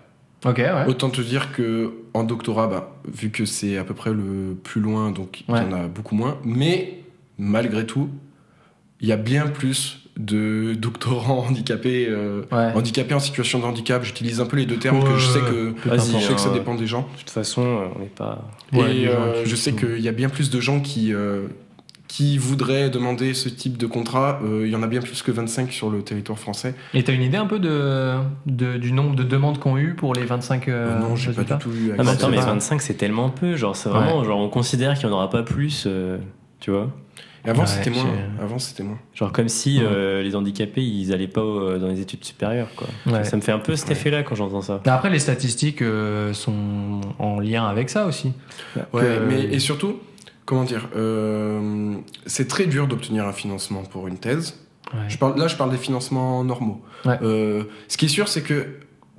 [SPEAKER 2] Ok, ouais.
[SPEAKER 3] Autant te dire que en doctorat, vu que c'est à peu près le plus loin, donc il y en a beaucoup moins. Mais malgré tout, il y a bien plus de doctorants handicapés,
[SPEAKER 2] Ouais.
[SPEAKER 3] handicapés en situation de handicap. J'utilise un peu les deux termes que
[SPEAKER 2] Ouais,
[SPEAKER 3] je sais
[SPEAKER 1] Vas-y,
[SPEAKER 3] je sais que ça
[SPEAKER 1] hein.
[SPEAKER 3] dépend des gens.
[SPEAKER 1] De toute façon, on n'est pas.
[SPEAKER 2] Ouais,
[SPEAKER 3] Et
[SPEAKER 2] les gens qui
[SPEAKER 3] je sais
[SPEAKER 2] sont-
[SPEAKER 3] qu'il y a bien plus de gens qui voudraient demander ce type de contrat. Il y en a bien plus que 25 sur le territoire français.
[SPEAKER 2] Et t'as une idée un peu du nombre de demandes qu'on eu pour les 25
[SPEAKER 3] Non, j'ai pas
[SPEAKER 2] résultats
[SPEAKER 3] du tout eu
[SPEAKER 1] Ah, mais
[SPEAKER 3] accès
[SPEAKER 1] attends,
[SPEAKER 3] à
[SPEAKER 1] mais
[SPEAKER 3] ça.
[SPEAKER 1] 25, c'est tellement peu. Genre, c'est vraiment. Genre, on considère qu'il n'y en aura pas plus. Tu vois?
[SPEAKER 3] Et avant,
[SPEAKER 2] Ouais,
[SPEAKER 3] c'était moins.
[SPEAKER 2] j'ai-
[SPEAKER 3] Avant, c'était moins.
[SPEAKER 1] Genre, comme si
[SPEAKER 2] Ouais.
[SPEAKER 1] les handicapés, ils allaient pas dans les études supérieures, quoi.
[SPEAKER 2] Ouais.
[SPEAKER 1] Ça me fait un peu cet effet-là quand j'entends ça.
[SPEAKER 2] Mais après, les statistiques sont en lien avec ça aussi.
[SPEAKER 3] Ouais,
[SPEAKER 2] Que-
[SPEAKER 3] mais et surtout, comment dire, c'est très dur d'obtenir un financement pour une thèse.
[SPEAKER 2] Ouais.
[SPEAKER 3] Je parle des financements normaux.
[SPEAKER 2] Ouais.
[SPEAKER 3] Ce qui est sûr, c'est que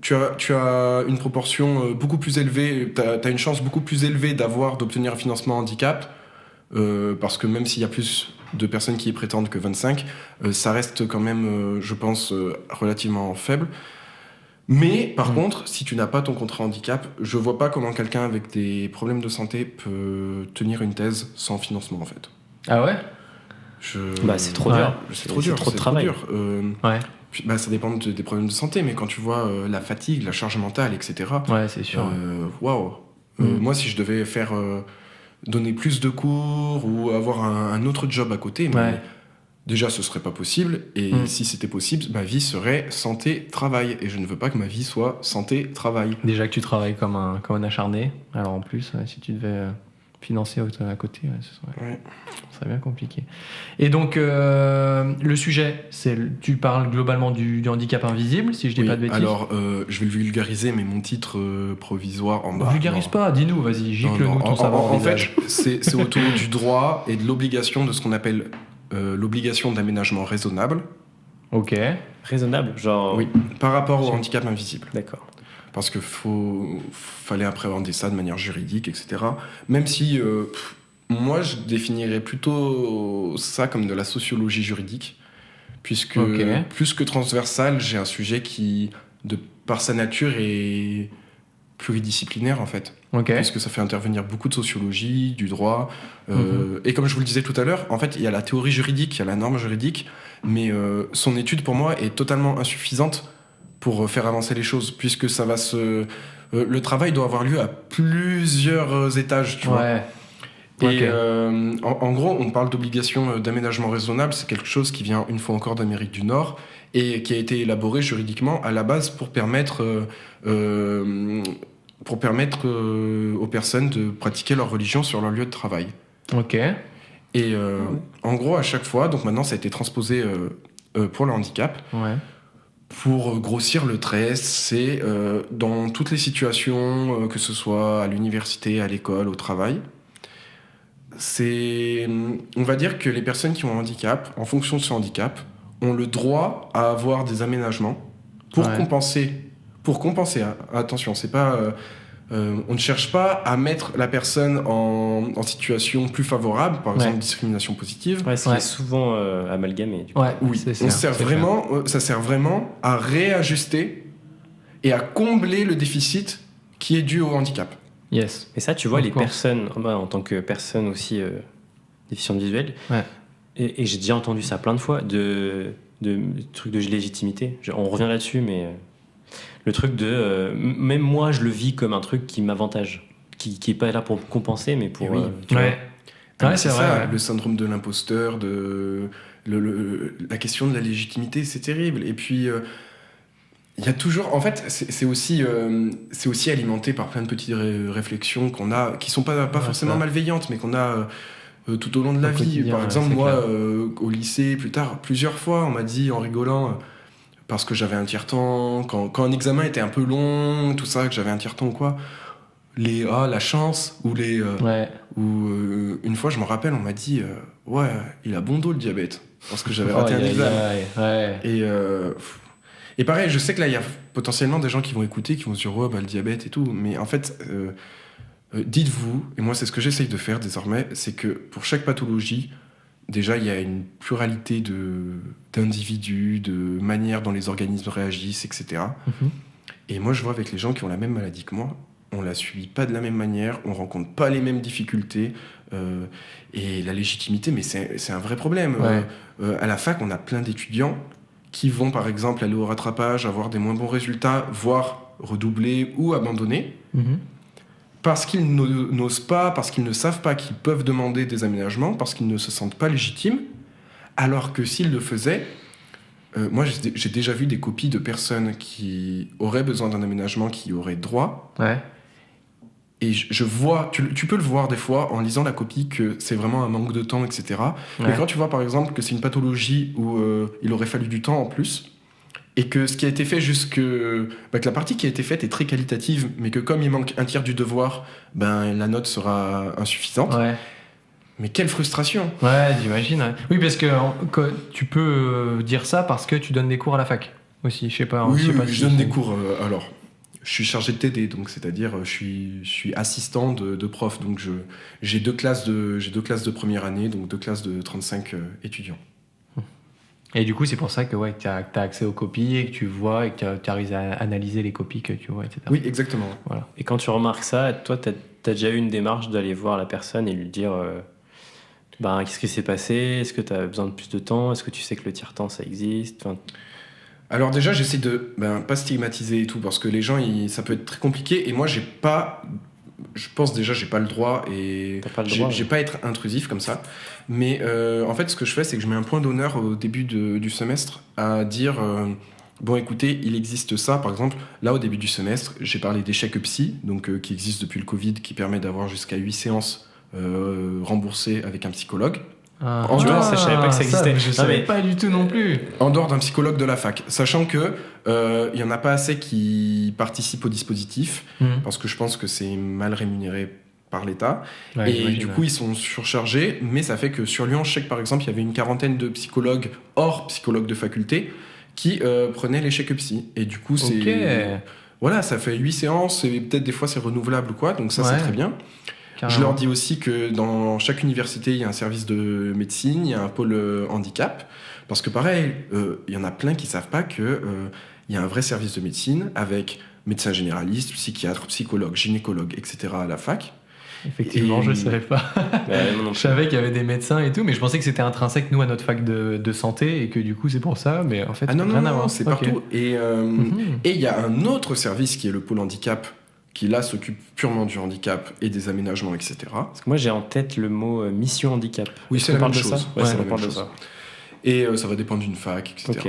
[SPEAKER 3] tu as une proportion beaucoup plus élevée, tu as une chance beaucoup plus élevée d'obtenir un financement handicap, parce que même s'il y a plus de personnes qui y prétendent que 25, ça reste quand même, je pense, relativement faible. Mais par contre, si tu n'as pas ton contrat handicap, je vois pas comment quelqu'un avec des problèmes de santé peut tenir une thèse sans financement en fait.
[SPEAKER 2] Ah ouais.
[SPEAKER 1] Bah, c'est trop
[SPEAKER 2] Ouais.
[SPEAKER 1] dur.
[SPEAKER 3] C'est trop dur,
[SPEAKER 1] trop de travail.
[SPEAKER 3] dur.
[SPEAKER 2] Ouais.
[SPEAKER 3] Puis, bah, ça dépend des problèmes de santé, mais quand tu vois la fatigue, la charge mentale, etc.
[SPEAKER 2] Ouais, c'est sûr.
[SPEAKER 3] Waouh. Moi, si je devais donner plus de cours ou avoir un autre job à côté, mais
[SPEAKER 2] Ouais.
[SPEAKER 3] déjà ce serait pas possible. Et si c'était possible, ma vie serait santé-travail. Et je ne veux pas que ma vie soit santé-travail.
[SPEAKER 2] Déjà que tu travailles comme un acharné, alors en plus, si tu devais financer à côté,
[SPEAKER 3] Ouais.
[SPEAKER 2] ce serait bien compliqué. Et donc, le sujet, tu parles globalement du handicap invisible, si je dis
[SPEAKER 3] Oui,
[SPEAKER 2] pas de bêtises.
[SPEAKER 3] alors, je vais le vulgariser, mais mon titre provisoire en bas.
[SPEAKER 2] Vulgarise
[SPEAKER 3] non.
[SPEAKER 2] pas, dis-nous, vas-y, gicle-nous
[SPEAKER 3] Non,
[SPEAKER 2] ton savoir
[SPEAKER 3] en fait,
[SPEAKER 2] visage.
[SPEAKER 3] c'est autour du droit et de l'obligation de ce qu'on appelle l'obligation d'aménagement raisonnable.
[SPEAKER 2] Ok.
[SPEAKER 1] Raisonnable, genre.
[SPEAKER 3] Oui, par rapport au handicap invisible.
[SPEAKER 1] D'accord.
[SPEAKER 3] Parce qu'il fallait appréhender ça de manière juridique, etc. Même si moi, je définirais plutôt ça comme de la sociologie juridique, puisque
[SPEAKER 2] Ok.
[SPEAKER 3] plus que transversal, j'ai un sujet qui, de par sa nature, est pluridisciplinaire en fait.
[SPEAKER 2] Ok.
[SPEAKER 3] Puisque ça fait intervenir beaucoup de sociologie, du droit. Et comme je vous le disais tout à l'heure, en fait, il y a la théorie juridique, il y a la norme juridique, mais son étude, pour moi, est totalement insuffisante pour faire avancer les choses, puisque ça va le travail doit avoir lieu à plusieurs étages, tu vois.
[SPEAKER 2] Ouais.
[SPEAKER 3] Et
[SPEAKER 2] Ok.
[SPEAKER 3] en gros, on parle d'obligation d'aménagement raisonnable, c'est quelque chose qui vient une fois encore d'Amérique du Nord et qui a été élaboré juridiquement à la base pour permettre aux personnes de pratiquer leur religion sur leur lieu de travail.
[SPEAKER 2] Ok.
[SPEAKER 3] Et en gros, à chaque fois, donc maintenant ça a été transposé pour le handicap,
[SPEAKER 2] Ouais.
[SPEAKER 3] pour grossir le trait, c'est dans toutes les situations, que ce soit à l'université, à l'école, au travail, on va dire que les personnes qui ont un handicap, en fonction de ce handicap, ont le droit à avoir des aménagements pour
[SPEAKER 2] Ouais.
[SPEAKER 3] compenser. Attention, c'est pas... on ne cherche pas à mettre la personne en situation plus favorable, par exemple discrimination positive.
[SPEAKER 1] Ouais, ce qui est souvent amalgamé. Du coup.
[SPEAKER 2] Ouais,
[SPEAKER 3] Oui,
[SPEAKER 2] c'est
[SPEAKER 3] ça sert vraiment à réajuster et à combler le déficit qui est dû au handicap.
[SPEAKER 2] Yes.
[SPEAKER 1] Et ça, tu vois,
[SPEAKER 2] Of
[SPEAKER 1] les
[SPEAKER 2] course.
[SPEAKER 1] personnes, en tant que personne aussi déficiente visuelle,
[SPEAKER 2] Ouais.
[SPEAKER 1] et j'ai déjà entendu ça plein de fois, de trucs de légitimité. On revient là-dessus, mais le truc de... même moi, je le vis comme un truc qui m'avantage, qui est pas là pour compenser, mais pour...
[SPEAKER 3] Et oui.
[SPEAKER 1] tu vois.
[SPEAKER 2] Ouais. Ouais, c'est vrai.
[SPEAKER 3] ça,
[SPEAKER 2] Ouais.
[SPEAKER 3] le syndrome de l'imposteur, la question de la légitimité, c'est terrible. Et puis, il y a toujours... En fait, c'est aussi alimenté par plein de petites réflexions qu'on a, qui sont pas forcément
[SPEAKER 2] ça.
[SPEAKER 3] malveillantes, mais qu'on a tout au long de la
[SPEAKER 2] Au
[SPEAKER 3] vie.
[SPEAKER 2] quotidien,
[SPEAKER 3] Par
[SPEAKER 2] ouais,
[SPEAKER 3] exemple,
[SPEAKER 2] c'est
[SPEAKER 3] moi,
[SPEAKER 2] clair.
[SPEAKER 3] au lycée, plus tard, plusieurs fois, on m'a dit en rigolant... parce que j'avais un tiers-temps, quand un examen était un peu long, tout ça, que j'avais un tiers-temps ou quoi, la chance, ou une fois, je me rappelle, on m'a dit, ouais, il a bon dos le diabète, parce que j'avais raté un examen.
[SPEAKER 2] Ouais.
[SPEAKER 3] Et pareil, je sais que là, il y a potentiellement des gens qui vont écouter, qui vont se dire, ouais, bah, le diabète et tout, mais en fait, dites-vous, et moi, c'est ce que j'essaye de faire désormais, c'est que pour chaque pathologie, déjà, il y a une pluralité d'individus, de manières dont les organismes réagissent, etc.
[SPEAKER 2] Mhm.
[SPEAKER 3] Et moi, je vois avec les gens qui ont la même maladie que moi, on la subit pas de la même manière, on rencontre pas les mêmes difficultés. Et la légitimité, mais c'est un vrai problème.
[SPEAKER 2] Ouais.
[SPEAKER 3] À la fac, on a plein d'étudiants qui vont, par exemple, aller au rattrapage, avoir des moins bons résultats, voire redoubler ou abandonner.
[SPEAKER 2] Mhm.
[SPEAKER 3] Parce qu'ils n'osent pas, parce qu'ils ne savent pas qu'ils peuvent demander des aménagements, parce qu'ils ne se sentent pas légitimes, alors que s'ils le faisaient, moi j'ai déjà vu des copies de personnes qui auraient besoin d'un aménagement, qui auraient droit,
[SPEAKER 2] Ouais.
[SPEAKER 3] et je vois, tu peux le voir des fois en lisant la copie que c'est vraiment un manque de temps, etc. Mais
[SPEAKER 2] Ouais.
[SPEAKER 3] quand tu vois par exemple que c'est une pathologie où il aurait fallu du temps en plus, et que ce qui a été fait que la partie qui a été faite est très qualitative, mais que comme il manque un tiers du devoir, la note sera insuffisante.
[SPEAKER 2] Ouais.
[SPEAKER 3] Mais quelle frustration!
[SPEAKER 2] Ouais, j'imagine. Ouais. Oui, parce que tu peux dire ça parce que tu donnes des cours à la fac aussi. Je sais pas.
[SPEAKER 3] Oui,
[SPEAKER 2] je sais pas
[SPEAKER 3] je
[SPEAKER 2] si
[SPEAKER 3] donne
[SPEAKER 2] c'est-
[SPEAKER 3] des cours. Alors, je suis chargé de TD, donc c'est-à-dire je suis assistant de prof, donc j'ai deux classes de première année, donc 2 classes de 35 étudiants.
[SPEAKER 2] Et du coup, c'est pour ça que tu as accès aux copies et que tu vois et que tu arrives à analyser les copies que tu vois, etc.
[SPEAKER 3] Oui, exactement.
[SPEAKER 2] Voilà.
[SPEAKER 1] Et quand tu remarques ça, toi, t'as déjà eu une démarche d'aller voir la personne et lui dire qu'est-ce qui s'est passé? Est-ce que tu as besoin de plus de temps? Est-ce que tu sais que le tiers-temps, ça existe? Enfin,
[SPEAKER 3] Alors déjà, j'essaie de pas stigmatiser et tout, parce que les gens, ça peut être très compliqué, et moi, je pense déjà, j'ai pas le droit, et
[SPEAKER 1] T'as pas le droit,
[SPEAKER 3] j'ai pas à être intrusif comme ça. Mais en fait, ce que je fais, c'est que je mets un point d'honneur au début du semestre à dire bon, écoutez, il existe ça. Par exemple, là, au début du semestre, j'ai parlé des chèques psy, donc qui existent depuis le Covid, qui permet d'avoir jusqu'à 8 séances remboursées avec un psychologue.
[SPEAKER 1] Tu vois, ça, je savais pas que ça existait.
[SPEAKER 2] Je
[SPEAKER 1] Non,
[SPEAKER 2] savais
[SPEAKER 1] mais-
[SPEAKER 2] pas du tout non plus.
[SPEAKER 3] En dehors d'un psychologue de la fac, sachant que il y en a pas assez qui participent au dispositif, parce que je pense que c'est mal rémunéré par l'État,
[SPEAKER 2] Ouais,
[SPEAKER 3] et
[SPEAKER 2] j'imagine,
[SPEAKER 3] du
[SPEAKER 2] ouais.
[SPEAKER 3] coup ils sont surchargés, mais ça fait que sur Lyon, je sais que par exemple il y avait une quarantaine de psychologues hors psychologues de faculté qui prenaient les chèques psy, et du coup c'est
[SPEAKER 2] Ok.
[SPEAKER 3] voilà, ça fait 8 séances, et peut-être des fois c'est renouvelable ou quoi, donc ça
[SPEAKER 2] Ouais.
[SPEAKER 3] c'est très bien.
[SPEAKER 2] Carrément.
[SPEAKER 3] Je leur dis aussi que dans chaque université, il y a un service de médecine, il y a un pôle handicap. Parce que pareil, il y en a plein qui ne savent pas qu'il y a un vrai service de médecine avec médecin généraliste, psychiatre, psychologue, gynécologue, etc. à la fac.
[SPEAKER 2] Effectivement,
[SPEAKER 3] Et-
[SPEAKER 2] je savais pas.
[SPEAKER 1] moi non
[SPEAKER 2] Je
[SPEAKER 1] plus.
[SPEAKER 2] savais qu'il y avait des médecins et tout, mais je pensais que c'était intrinsèque, nous, à notre fac de santé, et que du coup, c'est pour ça, mais en fait,
[SPEAKER 3] Ah non,
[SPEAKER 2] rien à
[SPEAKER 3] non,
[SPEAKER 2] voir.
[SPEAKER 3] c'est
[SPEAKER 2] Ok.
[SPEAKER 3] partout. Et
[SPEAKER 2] Mhm.
[SPEAKER 3] il y a un autre service qui est le pôle handicap, qui là s'occupe purement du handicap et des aménagements, etc.
[SPEAKER 1] Parce que moi, j'ai en tête le mot mission handicap.
[SPEAKER 3] Oui,
[SPEAKER 1] Est-ce
[SPEAKER 3] c'est
[SPEAKER 1] qu'on
[SPEAKER 3] la
[SPEAKER 1] parle
[SPEAKER 3] même
[SPEAKER 1] de
[SPEAKER 3] chose.
[SPEAKER 1] ça?
[SPEAKER 3] Ouais,
[SPEAKER 1] Ouais,
[SPEAKER 3] c'est la
[SPEAKER 1] on
[SPEAKER 3] même
[SPEAKER 1] parle de
[SPEAKER 3] chose.
[SPEAKER 1] ça.
[SPEAKER 3] Et ça va dépendre d'une fac, etc.
[SPEAKER 1] Ok.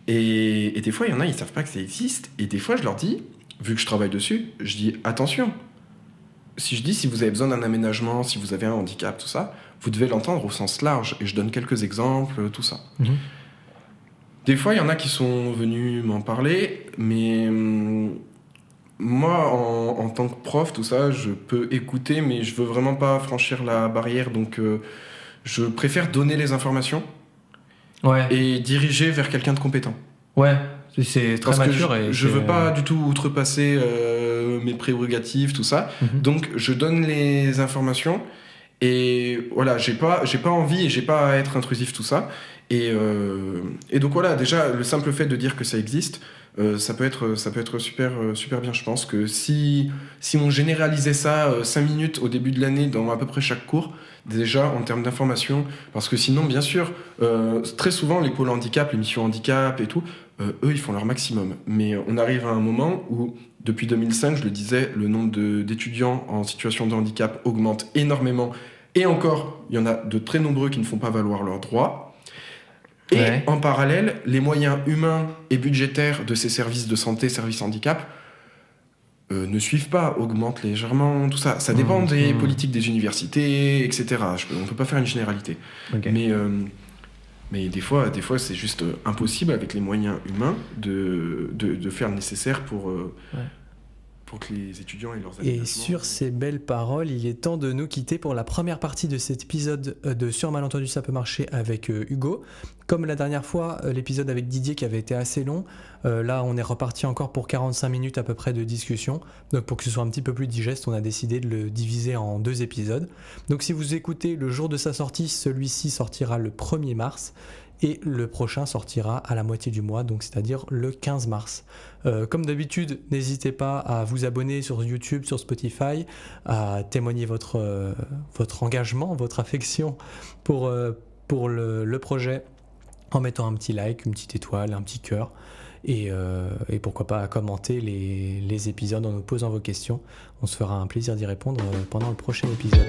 [SPEAKER 3] Et des fois, il y en a, ils savent pas que ça existe. Et des fois, je leur dis, vu que je travaille dessus, je dis attention. Si vous avez besoin d'un aménagement, si vous avez un handicap, tout ça, vous devez l'entendre au sens large. Et je donne quelques exemples, tout ça.
[SPEAKER 2] Mhm.
[SPEAKER 3] Des fois, il y en a qui sont venus m'en parler, mais moi, en tant que prof, tout ça, je peux écouter, mais je veux vraiment pas franchir la barrière. Donc, je préfère donner les informations.
[SPEAKER 2] Ouais.
[SPEAKER 3] et diriger vers quelqu'un de compétent.
[SPEAKER 2] Ouais. C'est très
[SPEAKER 3] Parce que
[SPEAKER 2] mature.
[SPEAKER 3] je veux pas du tout outrepasser mes prérogatives, tout ça.
[SPEAKER 2] Mhm.
[SPEAKER 3] Donc je donne les informations et voilà, j'ai pas envie et j'ai pas à être intrusif, tout ça. Et donc voilà, déjà le simple fait de dire que ça existe, ça peut être super bien. Je pense que si on généralisait ça 5 minutes au début de l'année dans à peu près chaque cours, déjà en termes d'information, parce que sinon bien sûr très souvent les pôles handicap, les missions handicap et tout, eux ils font leur maximum, mais on arrive à un moment où depuis 2005, je le disais, le nombre d'étudiants en situation de handicap augmente énormément, et encore il y en a de très nombreux qui ne font pas valoir leurs droits. Et
[SPEAKER 2] Ouais.
[SPEAKER 3] en parallèle, les moyens humains et budgétaires de ces services de santé, services handicap, ne suivent pas, augmentent légèrement, tout ça. Ça dépend des politiques des universités, etc. On ne peut pas faire une généralité.
[SPEAKER 2] Ok.
[SPEAKER 3] Mais des fois, c'est juste impossible avec les moyens humains de faire le nécessaire pour que les étudiants aient leurs
[SPEAKER 4] Et
[SPEAKER 3] aménagements.
[SPEAKER 4] sur ces belles paroles, il est temps de nous quitter pour la première partie de cet épisode de Sur Malentendu ça peut marcher avec Hugo. Comme la dernière fois, l'épisode avec Didier qui avait été assez long, là on est reparti encore pour 45 minutes à peu près de discussion. Donc pour que ce soit un petit peu plus digeste, on a décidé de le diviser en 2 épisodes. Donc si vous écoutez le jour de sa sortie, celui-ci sortira le 1er mars. Et le prochain sortira à la moitié du mois, donc c'est-à-dire le 15 mars. Comme d'habitude, n'hésitez pas à vous abonner sur YouTube, sur Spotify, à témoigner votre engagement, votre affection pour le projet en mettant un petit like, une petite étoile, un petit cœur. Et pourquoi pas à commenter les épisodes en nous posant vos questions. On se fera un plaisir d'y répondre pendant le prochain épisode.